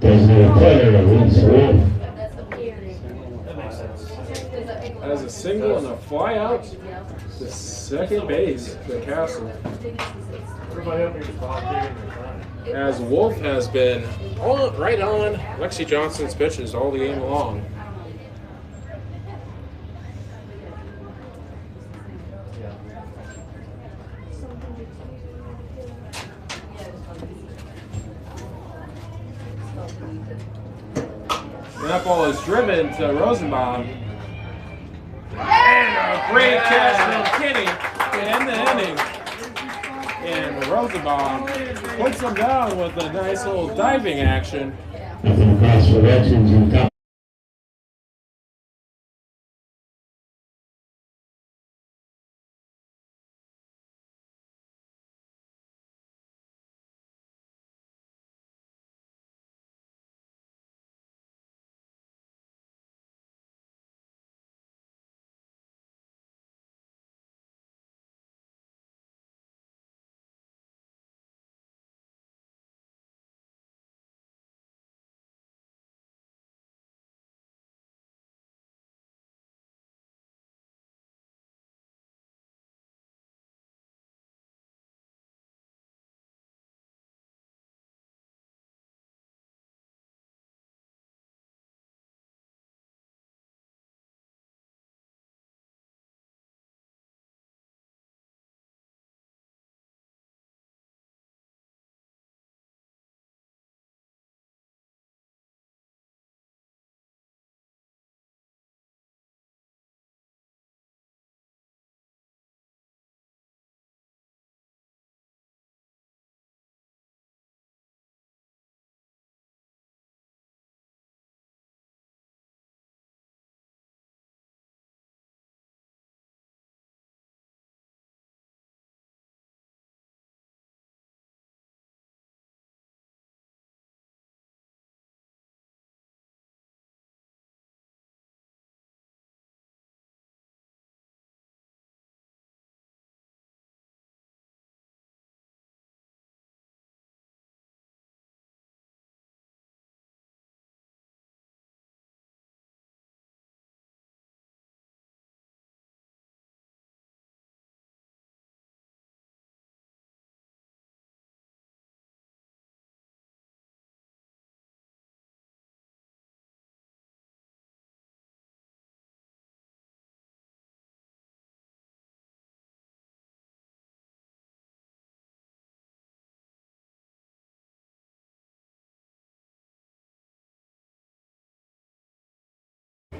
Designated player, Luis Wolf. That makes sense. Has a single and a fly out to second base, the Castle. Everybody up here is volunteering their time. As Wolf has been right on Lexi Johnson's pitches all the game long. And that ball is driven to Rosenbaum. And a great catch from Kinney to end the inning. And Rosenbaum puts him down with a nice little diving action. Nothing across for veterans in top.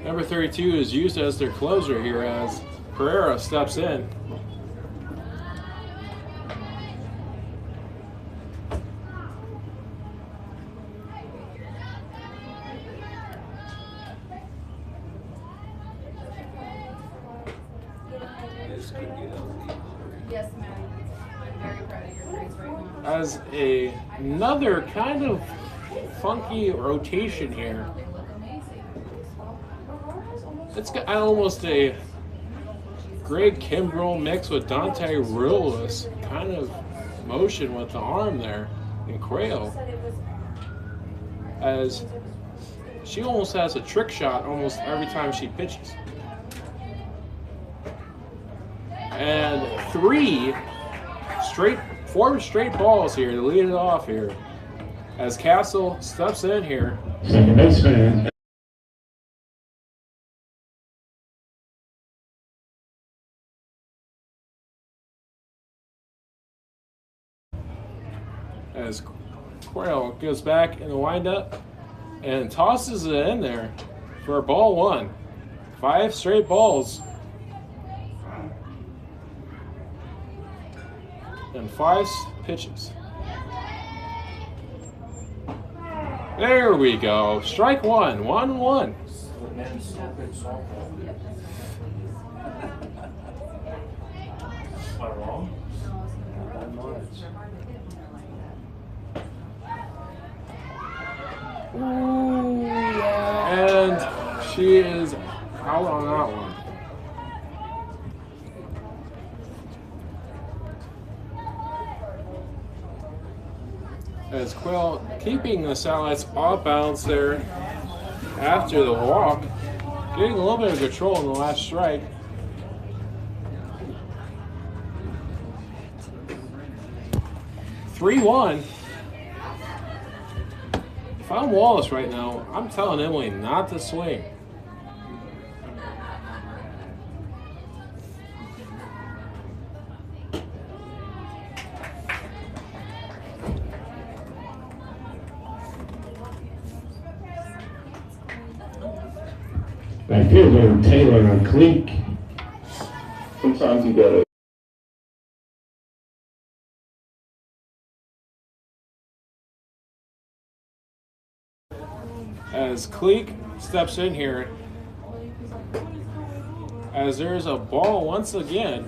Number 32 is used as their closer here as Pereira steps in. Yes, ma'am. As another kind of funky rotation here. It's got almost a Greg Kimbrell mix with Dante Rulis kind of motion with the arm there in Quayle. As she almost has a trick shot almost every time she pitches. And four straight balls here to lead it off here. As Castle steps in here. Second baseman. As Quayle goes back in the windup and tosses it in there for ball one. 5 straight balls. And 5 pitches. There we go. Strike one. 1-1. Am I wrong? Ooh, yeah. And she is out on that one. As Quill keeping the satellites off balance there after the walk, getting a little bit of control in the last strike. (3-1). If I'm Wallace right now, I'm telling Emily not to swing. Right fielder Taylor on Cleek. Sometimes you gotta. As Cleek steps in here, as there's a ball once again.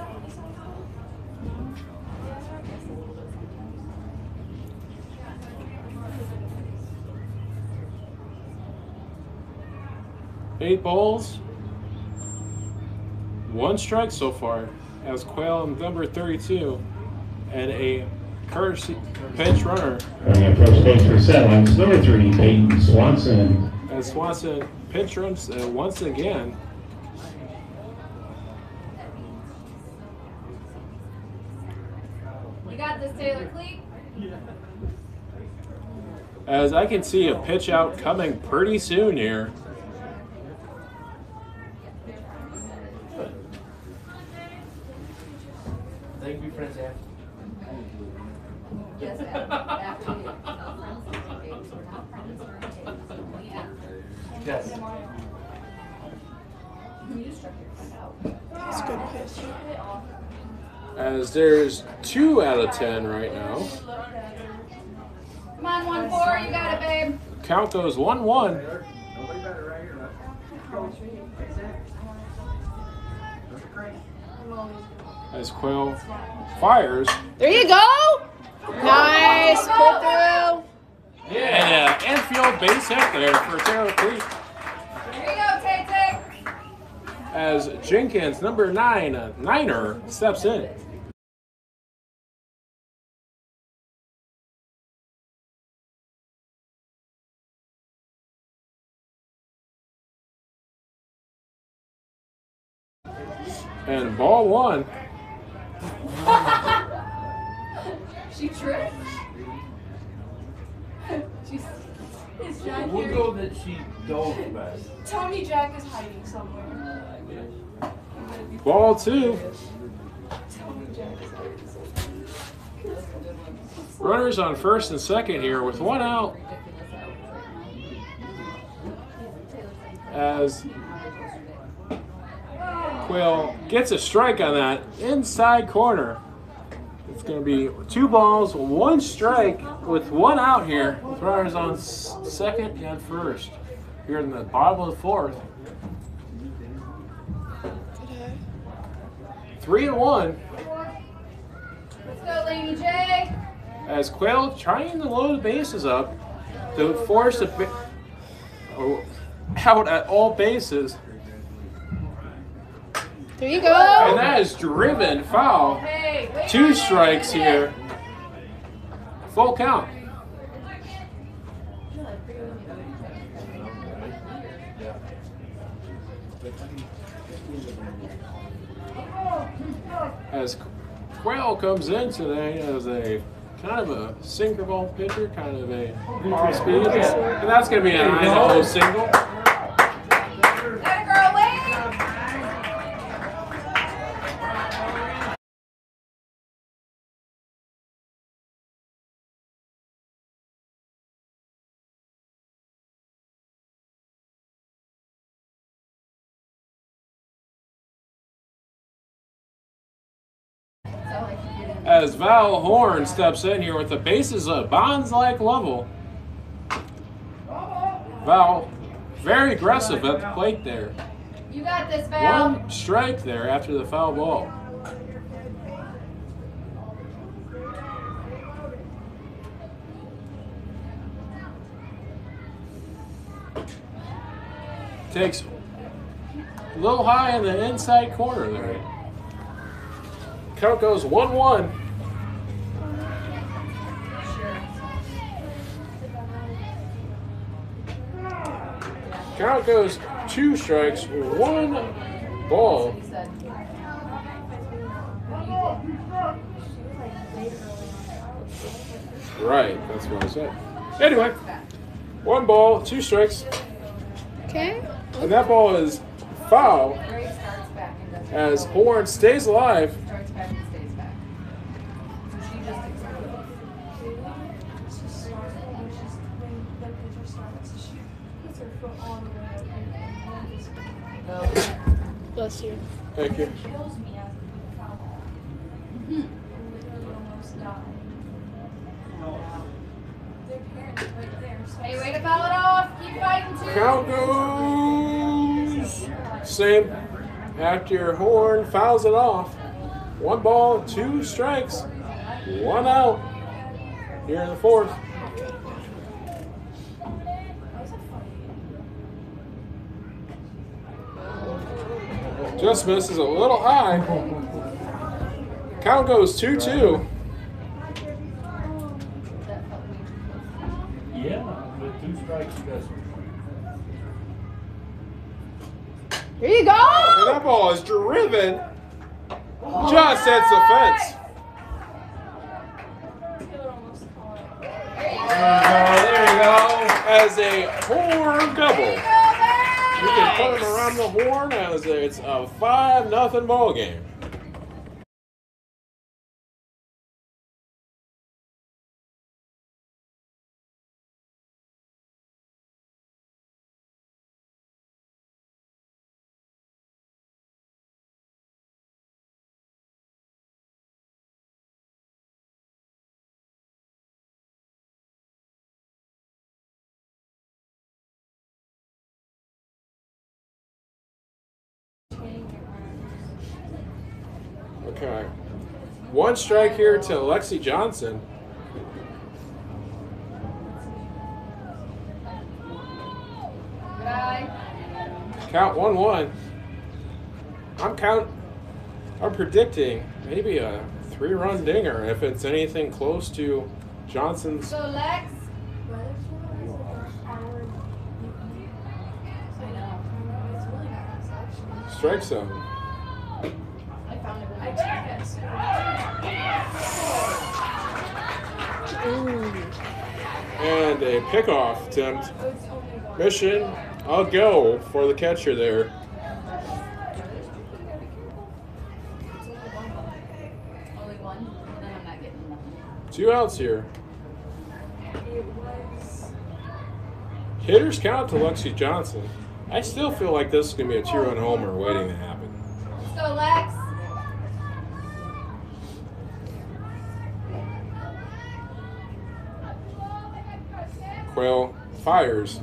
Eight balls, 1 strike so far, as Quayle number 32, and a courtesy pinch runner. Running at first base for Satellites, number 3, Peyton Swanson. As Swanson pinch runs once again. You got this, Taylor Cleek. As I can see a pitch out coming pretty soon here. They can be friends after. Yes, after you. We're not friends, we're engaged. Yeah. Yes. You struck your out. That's a good pitch. As there's 2 out of 10 right now. Come on, 1-4, you got it, babe. Count goes 1-1. As Quayle fires. There you go. Nice. Pull through. Yeah, infield base hit there for Taylor Creek. Here you go, Tay-Tay. As Jenkins, number 9, Niner, steps in. And ball 1. She tripped. Is Jack We'll here? go that she dove back. Tommy Jack is hiding somewhere. Ball 2. Tommy Jack is hiding somewhere. Runners on first and second here with 1 out. As Quayle gets a strike on that inside corner. It's going to be 2 balls, 1 strike with 1 out here. With runners on second and first here in the bottom of the 4th. Let's 3-1. go, Lady J. As Quail trying to load the bases up to force out at all bases. There you go. And that is driven foul. Hey, wait, 2 strikes here. Full count. As Quail comes in today as a kind of a sinker ball pitcher, kind of a off speed, and that's going to be a 9-0 single. That girl, wait. As Val Horn steps in here with the bases at bonds-like level. Val, very aggressive at the plate there. You got this, Val. 1 strike there after the foul ball. Takes a little high in the inside corner there. Count goes 1-1. Count goes 2 strikes, 1 ball. Right, that's what I said. Anyway, 1 ball, 2 strikes. Okay. And that ball is foul as Horn stays alive. Bless you. Thank you. Hey, way to foul it off. Keep fighting too. Count goes same after Horn fouls it off. 1 ball, 2 strikes, 1 out here in the 4th. Just misses a little high. Count goes 2-2. Yeah, with 2 strikes, you guys. Here you go. And that ball is driven. Just hits the fence. There you go. As a Horn double. We can put him around the horn as it's a 5-0 ball game. Okay. 1 strike here to Lexi Johnson. Count 1-1. I'm predicting maybe a 3-run dinger if it's anything close to Johnson's. So Lex. Strike zone. And a pickoff attempt. Mission, I'll go for the catcher there. Only 1, then I'm not getting nothing. 2 outs here. Hitters count to Lexi Johnson. I still feel like this is going to be a 2-run homer waiting to happen. Let's go, Lex. Quail fires.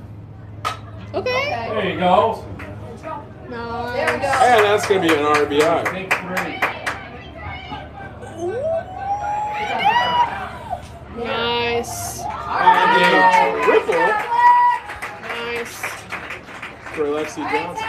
Okay. There you go. Nice. There we go. And that's going to be an RBI. Take 3. And a triple Nice. for Lexi Johnson.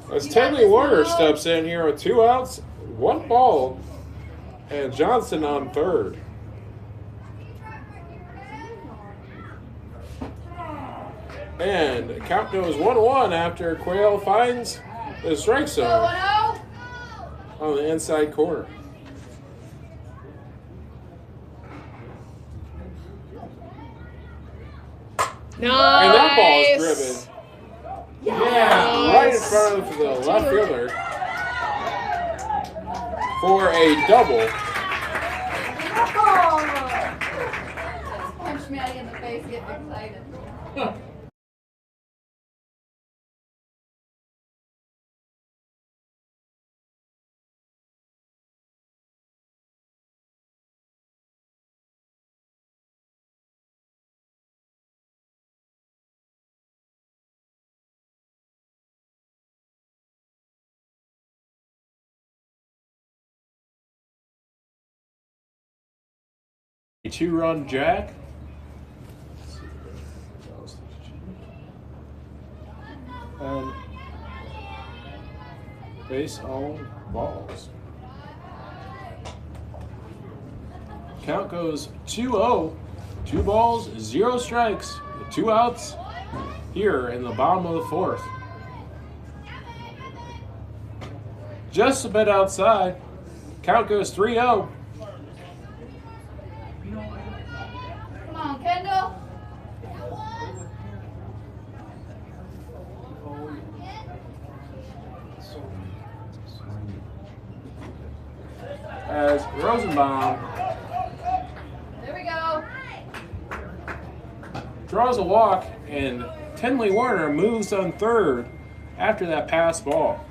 As Tenley Warner steps in here with 2 outs, 1 ball, and Johnson on third. And the count goes 1-1 after Quayle finds the strike zone on the inside corner. Nice. And that ball is driven. Yeah, right in front of the left fielder for a double. Punch me in the face, getting excited. A 2-run jack. And base on balls. Count goes 2-0. 2 balls, 0 strikes, 2 outs here in the bottom of the 4th. Just a bit outside. Count goes 3-0. Come on, Kendall. As Rosenbaum There we go. draws a walk and Tenley Warner moves on third after that pass ball.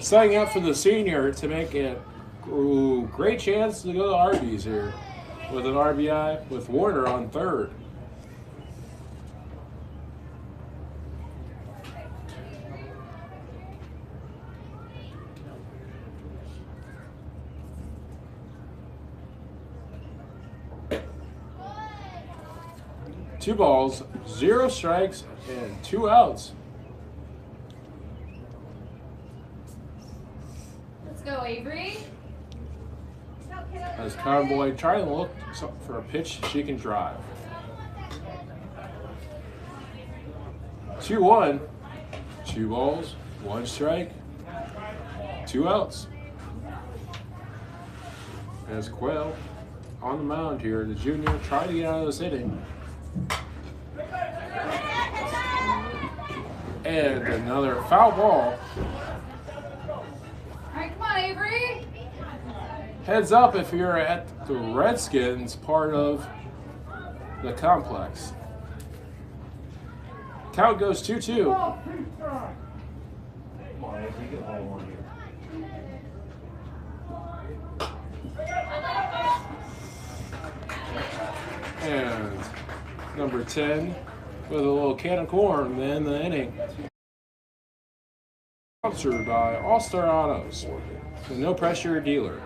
Setting up for the senior to make a great chance to go to Arby's here with an RBI with Warner on third. Two balls, 0 strikes, and 2 outs. Let's go, Avery. As Convoy trying to look for a pitch she can drive. 2-1. 2 balls, 1 strike, 2 outs. As Quayle on the mound here, the junior trying to get out of this inning. And another foul ball. All right, come on, Avery. Heads up if you're at the Redskins part of the complex. Count goes 2-2. And number 10 with a little can of corn in the inning. Sponsored by All Star Autos, the no pressure dealer.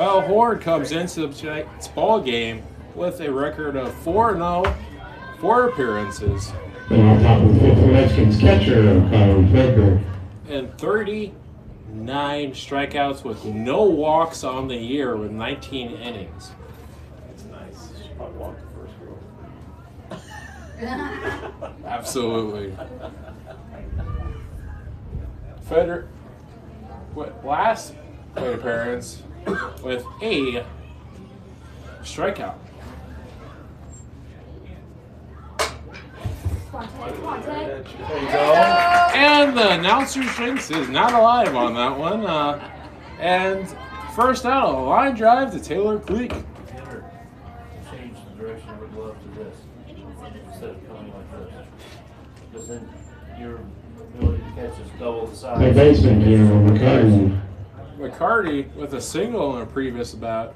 Bell Horn comes into tonight's ball game with a record of 4-0, 4 appearances. And on top of the fifth Redskins catcher, Kyle Becker. And 39 strikeouts with no walks on the year with 19 innings. That's nice. Should probably walk the first girl. Absolutely. Feder, last plate appearance with a strikeout. There you go. And the announcer thinks is not alive on that one. And first out, a line drive to Taylor Cleek. Change the direction of the glove to this instead of coming like this. Because then your ability to catch is double the size. The baseman here, McCartney. McCarty with a single in a previous bat.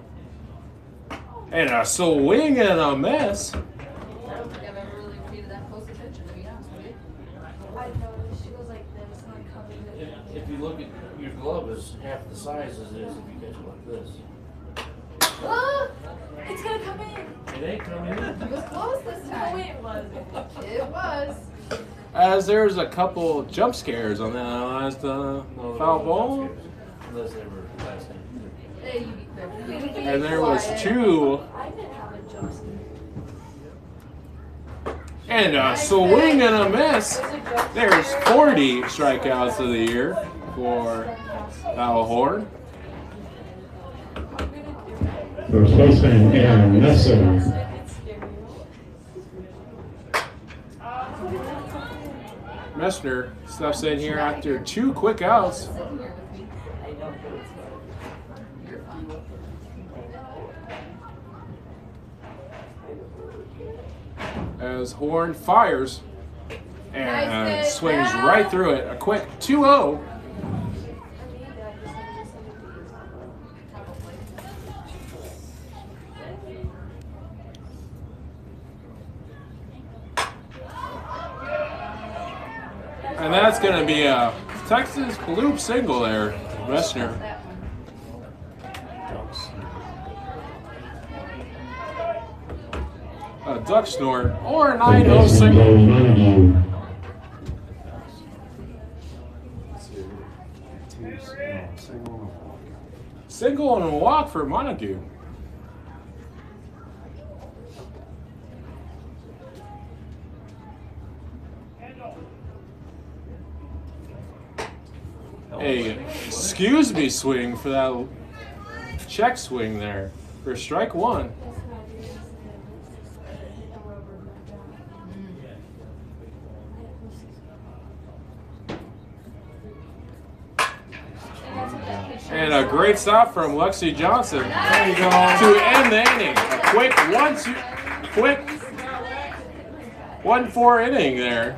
And a swing and a miss. I don't think I've ever really paid that close attention, to be honest with you. I know, she goes like this, and I'm covering it. If you look at your glove is half the size as it is if you catch it like this. Ah! It's gonna come in! It ain't coming in. It was close this time. No, it wasn't. It was. As there's a couple jump scares on that last foul ball. Unless they were last name. Hey, you be quick. And there was 2. I didn't have a jump scare. And a swing and a miss. There's 40 strikeouts of the year for Foul Horn. First baseman, Aaron Messer. Messner steps in here after 2 quick outs. As Horn fires and swings right through it. A quick 2-0. And that's going to be a Texas Bloop single there, Messner. A duck snort or a 9-0 single. Single and a walk for Montague. A excuse me swing for that check swing there for strike 1. And a great stop from Lexi Johnson to end the inning. A quick 1-4 inning there.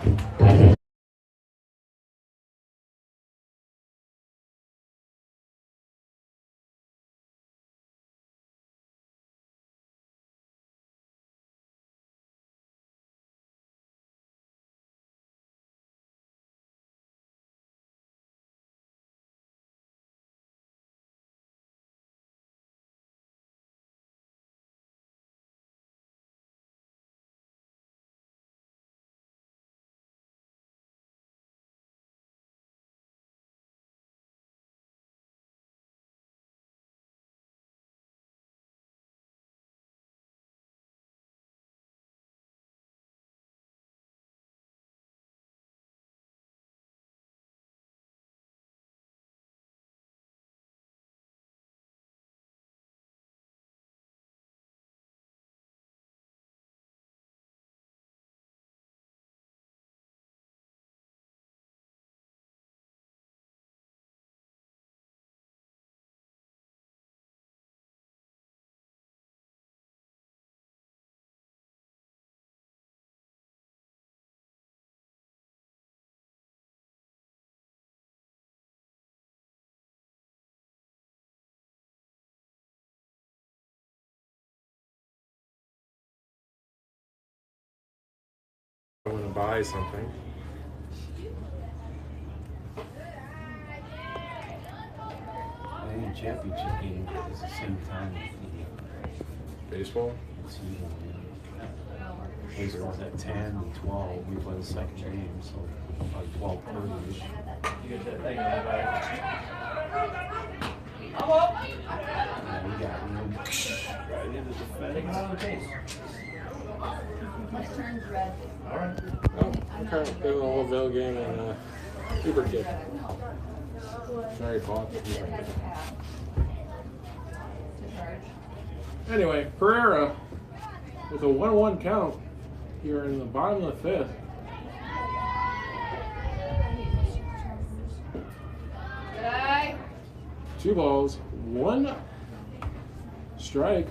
I want to buy something. Canadian championship game is the same time as Baseball? the season. Yeah. Baseball's at 10 and 12. We play the second game, so like 12:30. You get that thing on the back. Yeah, we got him right into the Take him fence. out of the case. It turns red. All right. Oh, okay. Good little Ville game and Uber kick. Very popular. Anyway, Pereira with a 1-1 count here in the bottom of the 5th. Good. 2 balls, 1 strike.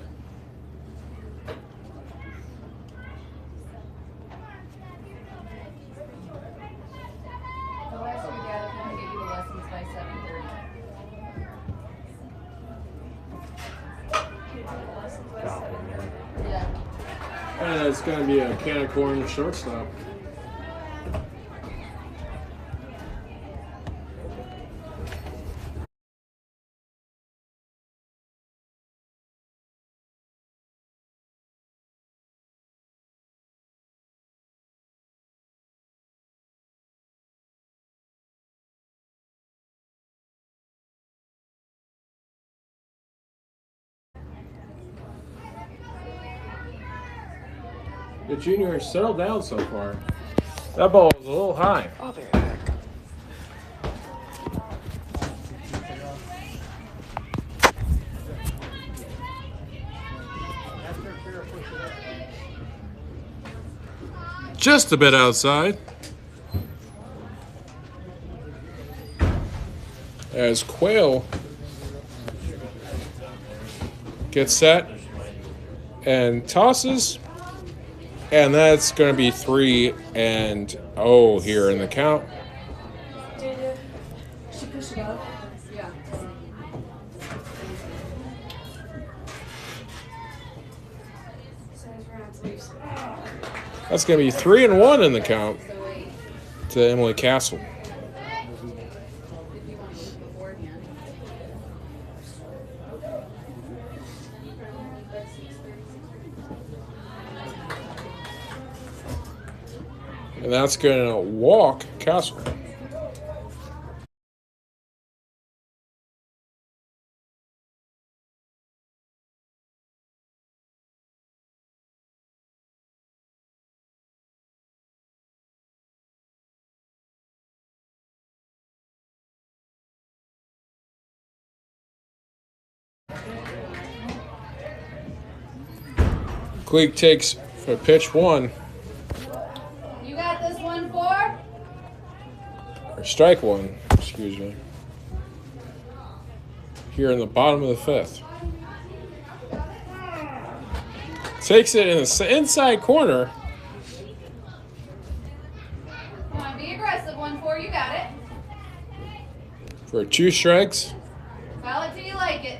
The last we got, if we get you the lessons by 7:30. Yeah. And it's going to be a can of corn shortstop. The junior has settled down so far. That ball was a little high. I'll be right back. Just a bit outside. As Quail gets set and tosses. And that's going to be 3-0 here in the count. Did she push it up? Yeah. That's going to be 3-1 in the count to Emily Castle. If you want to look beforehand. And that's going to walk Castle. Cleek takes for pitch 1. You got this one for? Or strike 1, excuse me. Here in the bottom of the 5th. Takes it in the inside corner. Come on, be aggressive, 1-4. You got it. For 2 strikes Foul it till you like it.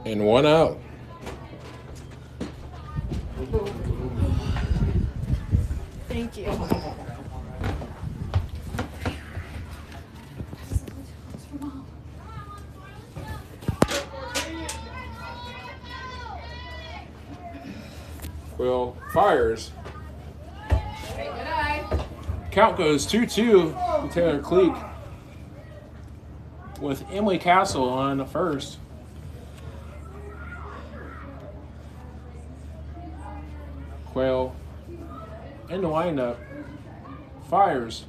and 1 out. Thank you. Will fires. Okay, good eye. Count goes 2-2 to Taylor Cleek with Emily Castle on the first. Quail in the windup fires.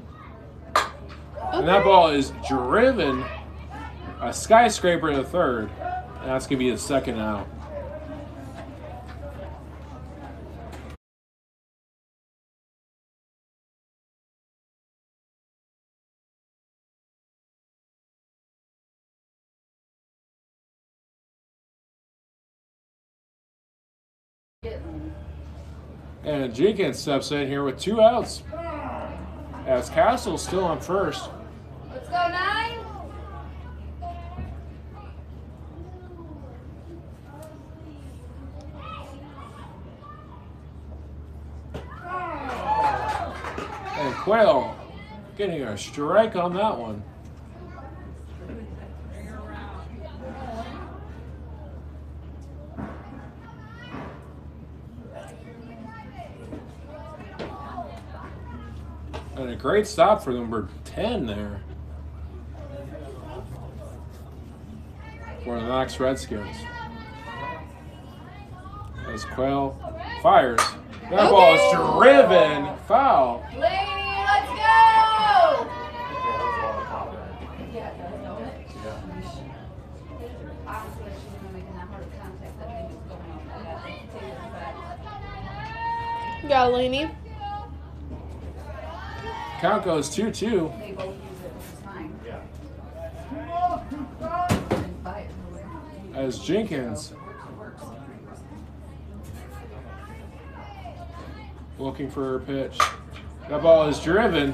And that ball is driven a skyscraper to the third. And that's going to be the second out. And Jenkins steps in here with 2 outs. As Castle's still on first. Let's go, 9. And Quail getting a strike on that one. great stop for number 10 there. For the Knox Redskins. As Quayle fires. That ball is driven. Foul. Lady, let's go! Got Laney. Count goes 2-2. They both use it, which is fine. As Jenkins looking for a pitch. That ball is driven.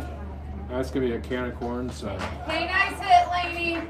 That's going to be a can of corn. So. Hey, nice hit, Laney.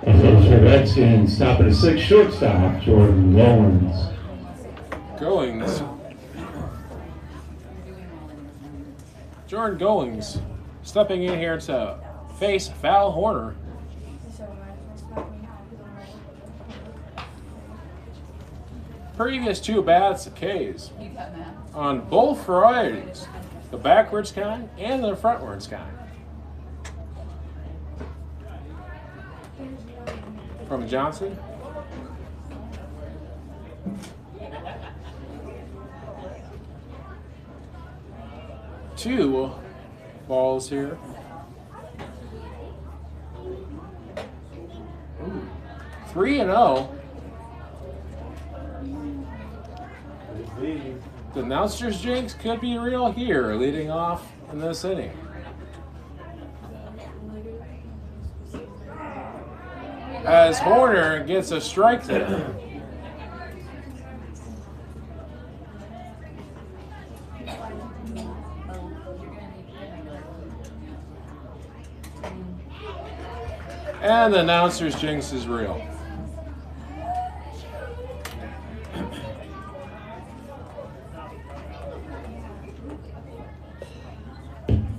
The Redskins stop at a 6 shortstop, Jordan Lawrence. Goings. Jordan Goings stepping in here to face Val Horner. Previous 2 bats of K's on both varieties, the backwards kind and the frontwards kind. From Johnson. Two balls here. 3-0. The announcer's jinx could be real here, leading off in this inning. As Horner gets a strike there. And the announcer's jinx is real.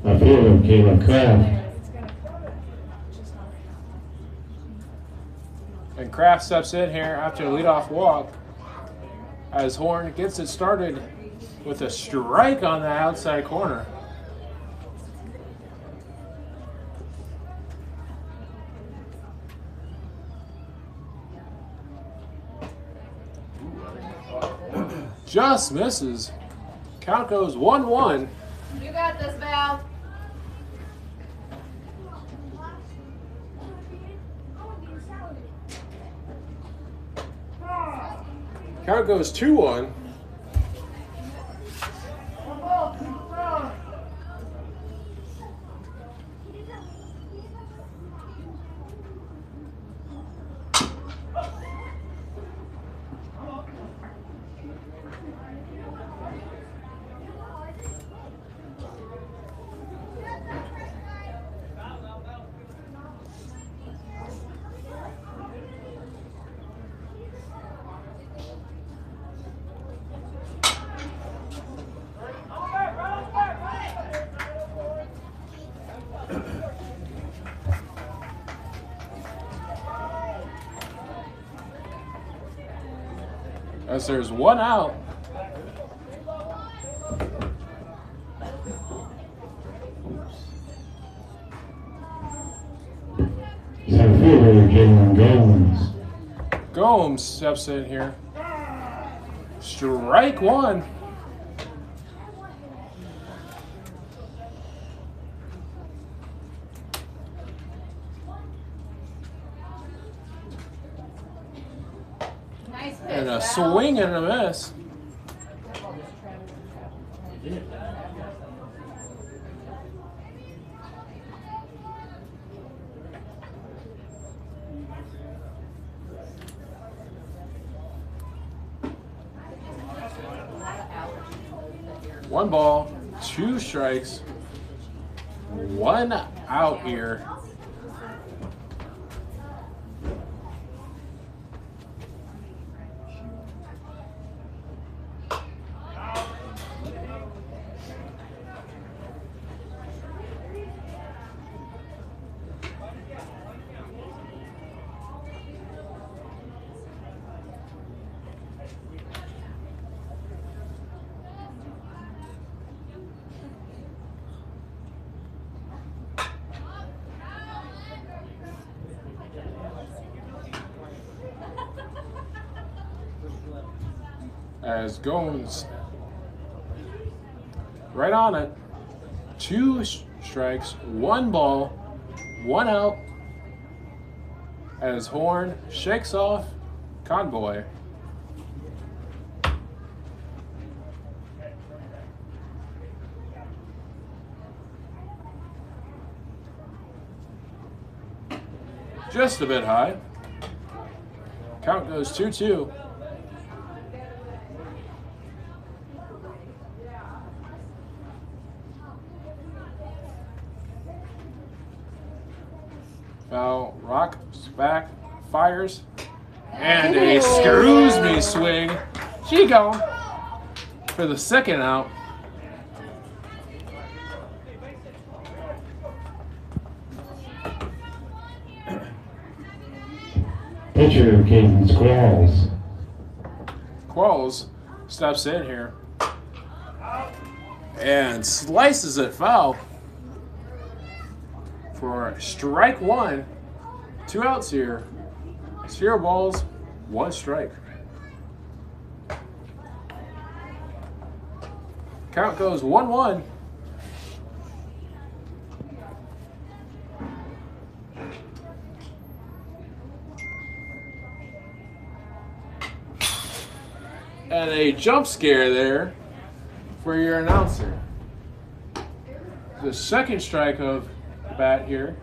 A fielder, Caleb Kraft. And Kraft steps in here after a leadoff walk as Horn gets it started with a strike on the outside corner. Just misses. Count goes 1-1. You got this, Val. Count goes 2-1. As there's one out. Center fielder, Jalen Goins. Gomes steps in here. Strike one. Nice pitch, And a Val. swing and a miss. One ball, 2 strikes, 1 out here. As Gomes right on it. 2 strikes, 1 ball, 1 out. As Horn shakes off Convoy. Just a bit high. Count goes 2-2. Foul, rocks back, fires, and a screws me swing. She gone for the 2nd out. Pitcher, Cadence Qualls. Qualls steps in here and slices it foul for strike 1. 2 outs here. 0 balls, 1 strike. Count goes 1-1. And a jump scare there for your announcer. The 2nd strike of the bat here.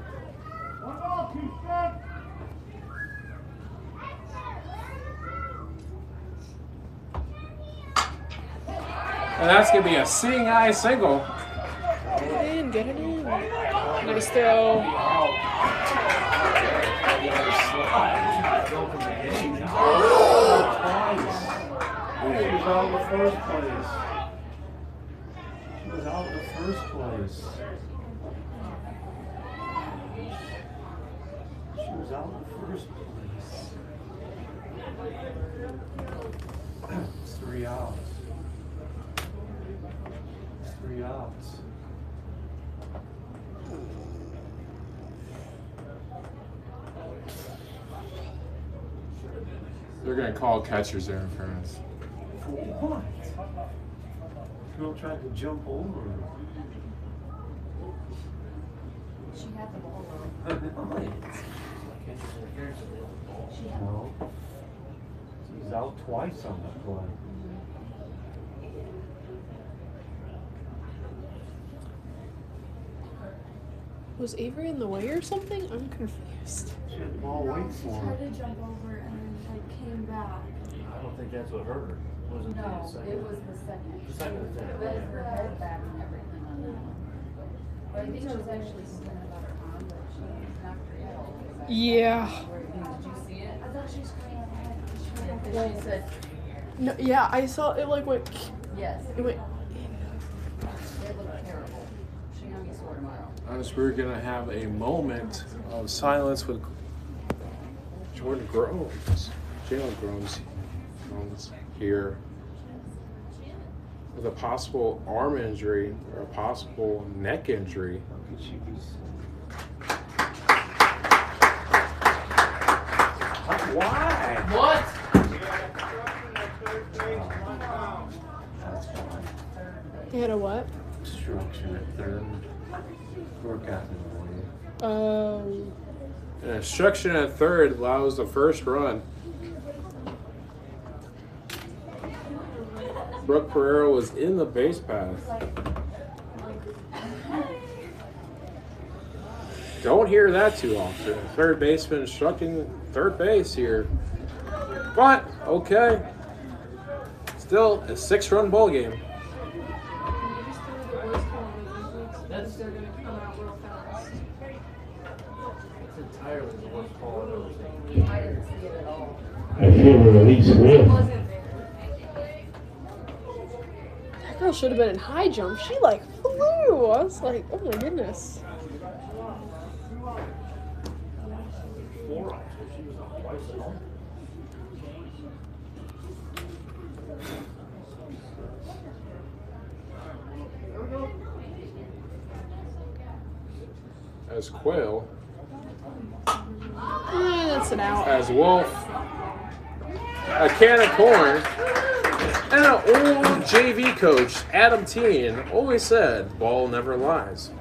And that's going to be a seeing eye single. Get it in. Nice throw. She was out in the first place. She was out in the first place. She was out in the first place. It's 3 outs. It's 3 outs. They're going to call catcher's interference. For what? Girl tried to jump over her. She had the ball I know it. No. She's out twice on the play. Was Avery in the way or something? I'm confused. She had the ball waiting She for tried her. to jump over and then like came back. I don't think that's what hurt her. It wasn't No, the second. it was the second. The second attack. It was her head back and everything on that one. But I think she was actually sitting about her arm, but she knocked her head. Yeah. Did you see it? I thought she was screaming her head. She said, No, yeah, I saw it like went. yes, It went. it looked terrible. She's gonna be sore tomorrow. As we're going to have a moment of silence with Jordan Groves. Jalen Groves here with a possible arm injury or a possible neck injury. She was. Why? What? They had a what? Obstruction at third. We're gotten away. An obstruction at third allows the first run. Brooke Pereira was in the base path. Don't hear that too often. Third baseman obstructing third base here. But, okay. Still a 6-run ball game. That's entirely the worst call I've ever seen. I didn't see it at all. I feel the release It will. wasn't there. That girl should have been in high jump. She like flew. I was like, oh my goodness. She was on twice at home. As Quail, That's an out. as Wolf, a can of corn, and an old JV coach, Adam Teen, always said, ball never lies.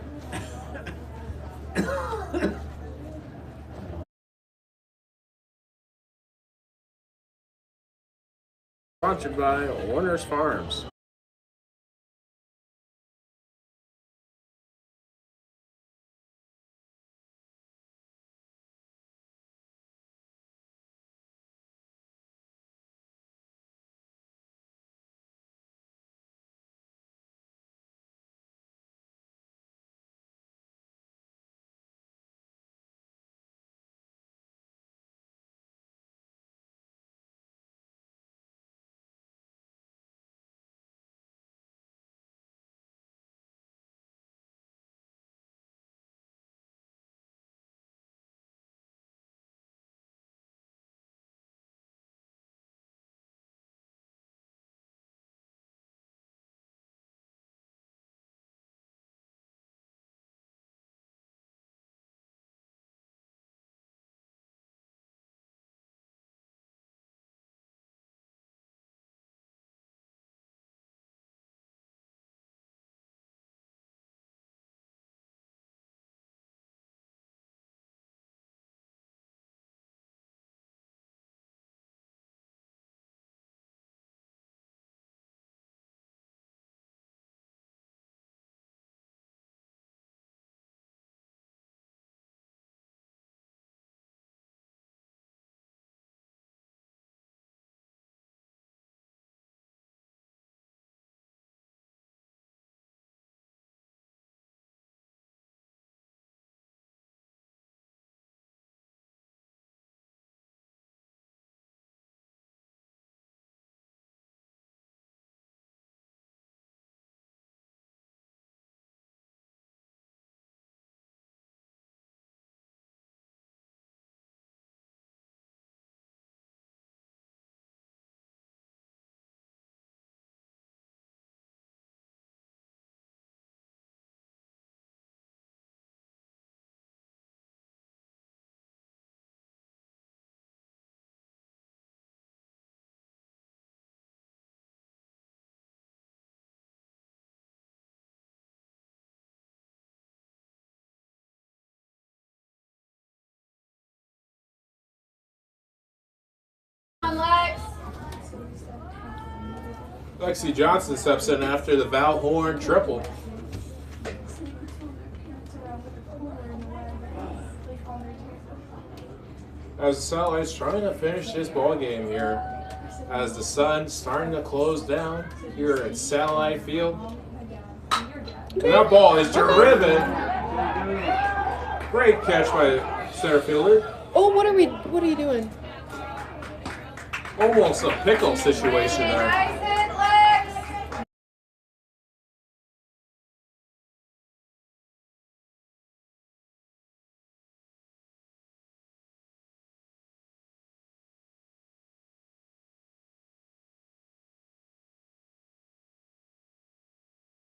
Sponsored by Warner's Farms. Lexi Johnson steps in after the Val Horn triple. As the Satellites trying to finish this ball game here, as the sun's starting to close down here at Satellite Field. And that ball is driven. Great catch by center fielder. Oh, what are you doing? Almost a pickle situation there. Nice hit, Lex.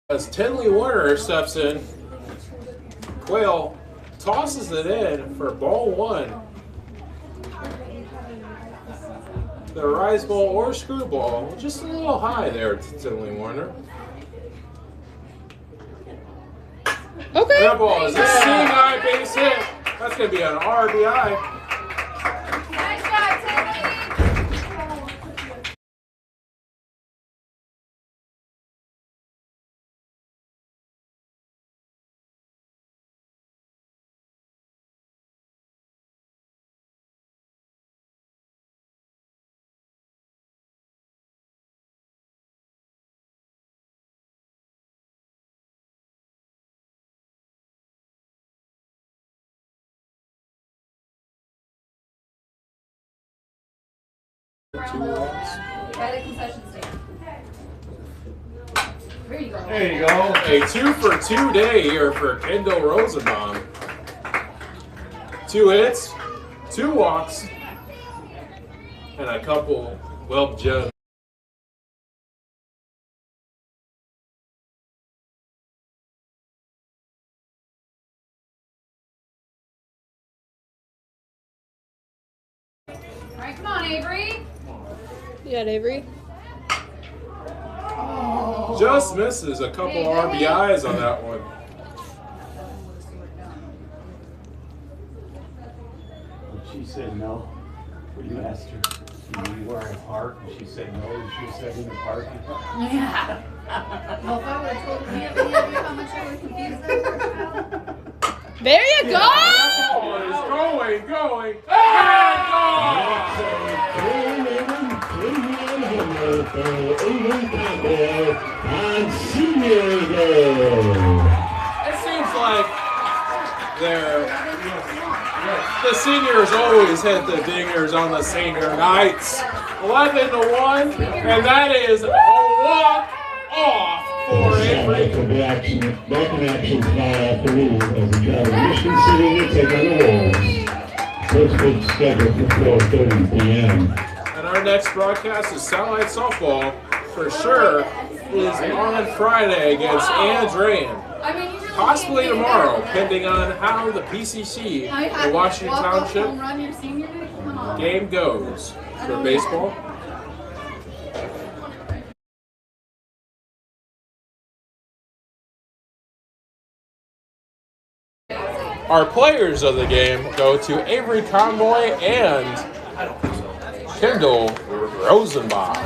As Tinley Warner steps in, Quail tosses it in for ball one. The rise ball or screwball, just a little high there to Tinley Warner. Okay. That ball is a single base hit. That's going to be an RBI. Nice shot, Timmy. By the concession stand. There you go. There you go. A 2-for-2 day here for Kendall Rosenbaum. 2 hits, 2 walks, and a couple well-judged. All right, come on, Avery. You got Avery. Just misses a couple RBIs on that one. She said no. When you asked her, do you where I park? And she said no. And she said in the parking lot. Yeah. Well, if I would have told me how much I would confuse them. There you go. Oh, it's going, and it seems like the seniors always hit the dingers on the senior nights. 11-1, and that is a walk off for Avery. Welcome action tomorrow afternoon as the Michigan City will take on the Wolves. First pitch scheduled for 4:30 p.m. And our next broadcast is Satellite Softball for sure is on Friday against Andrean. Possibly tomorrow, depending on how the PCC, the Washington Township game goes for baseball. Our players of the game go to Avery Conboy and Kendall Rosenbaum.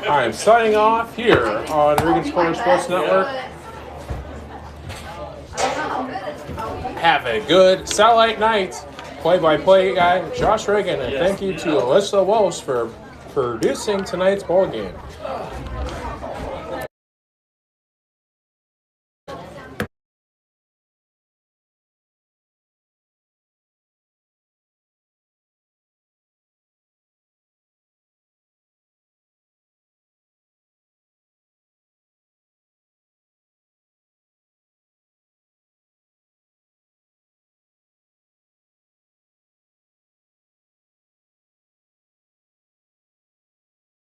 I am signing off here on Regan's Corner Sports Network. Have a good satellite night. Play-by-play guy Josh Reagan, and thank you to Alyssa Wells for producing tonight's ball game.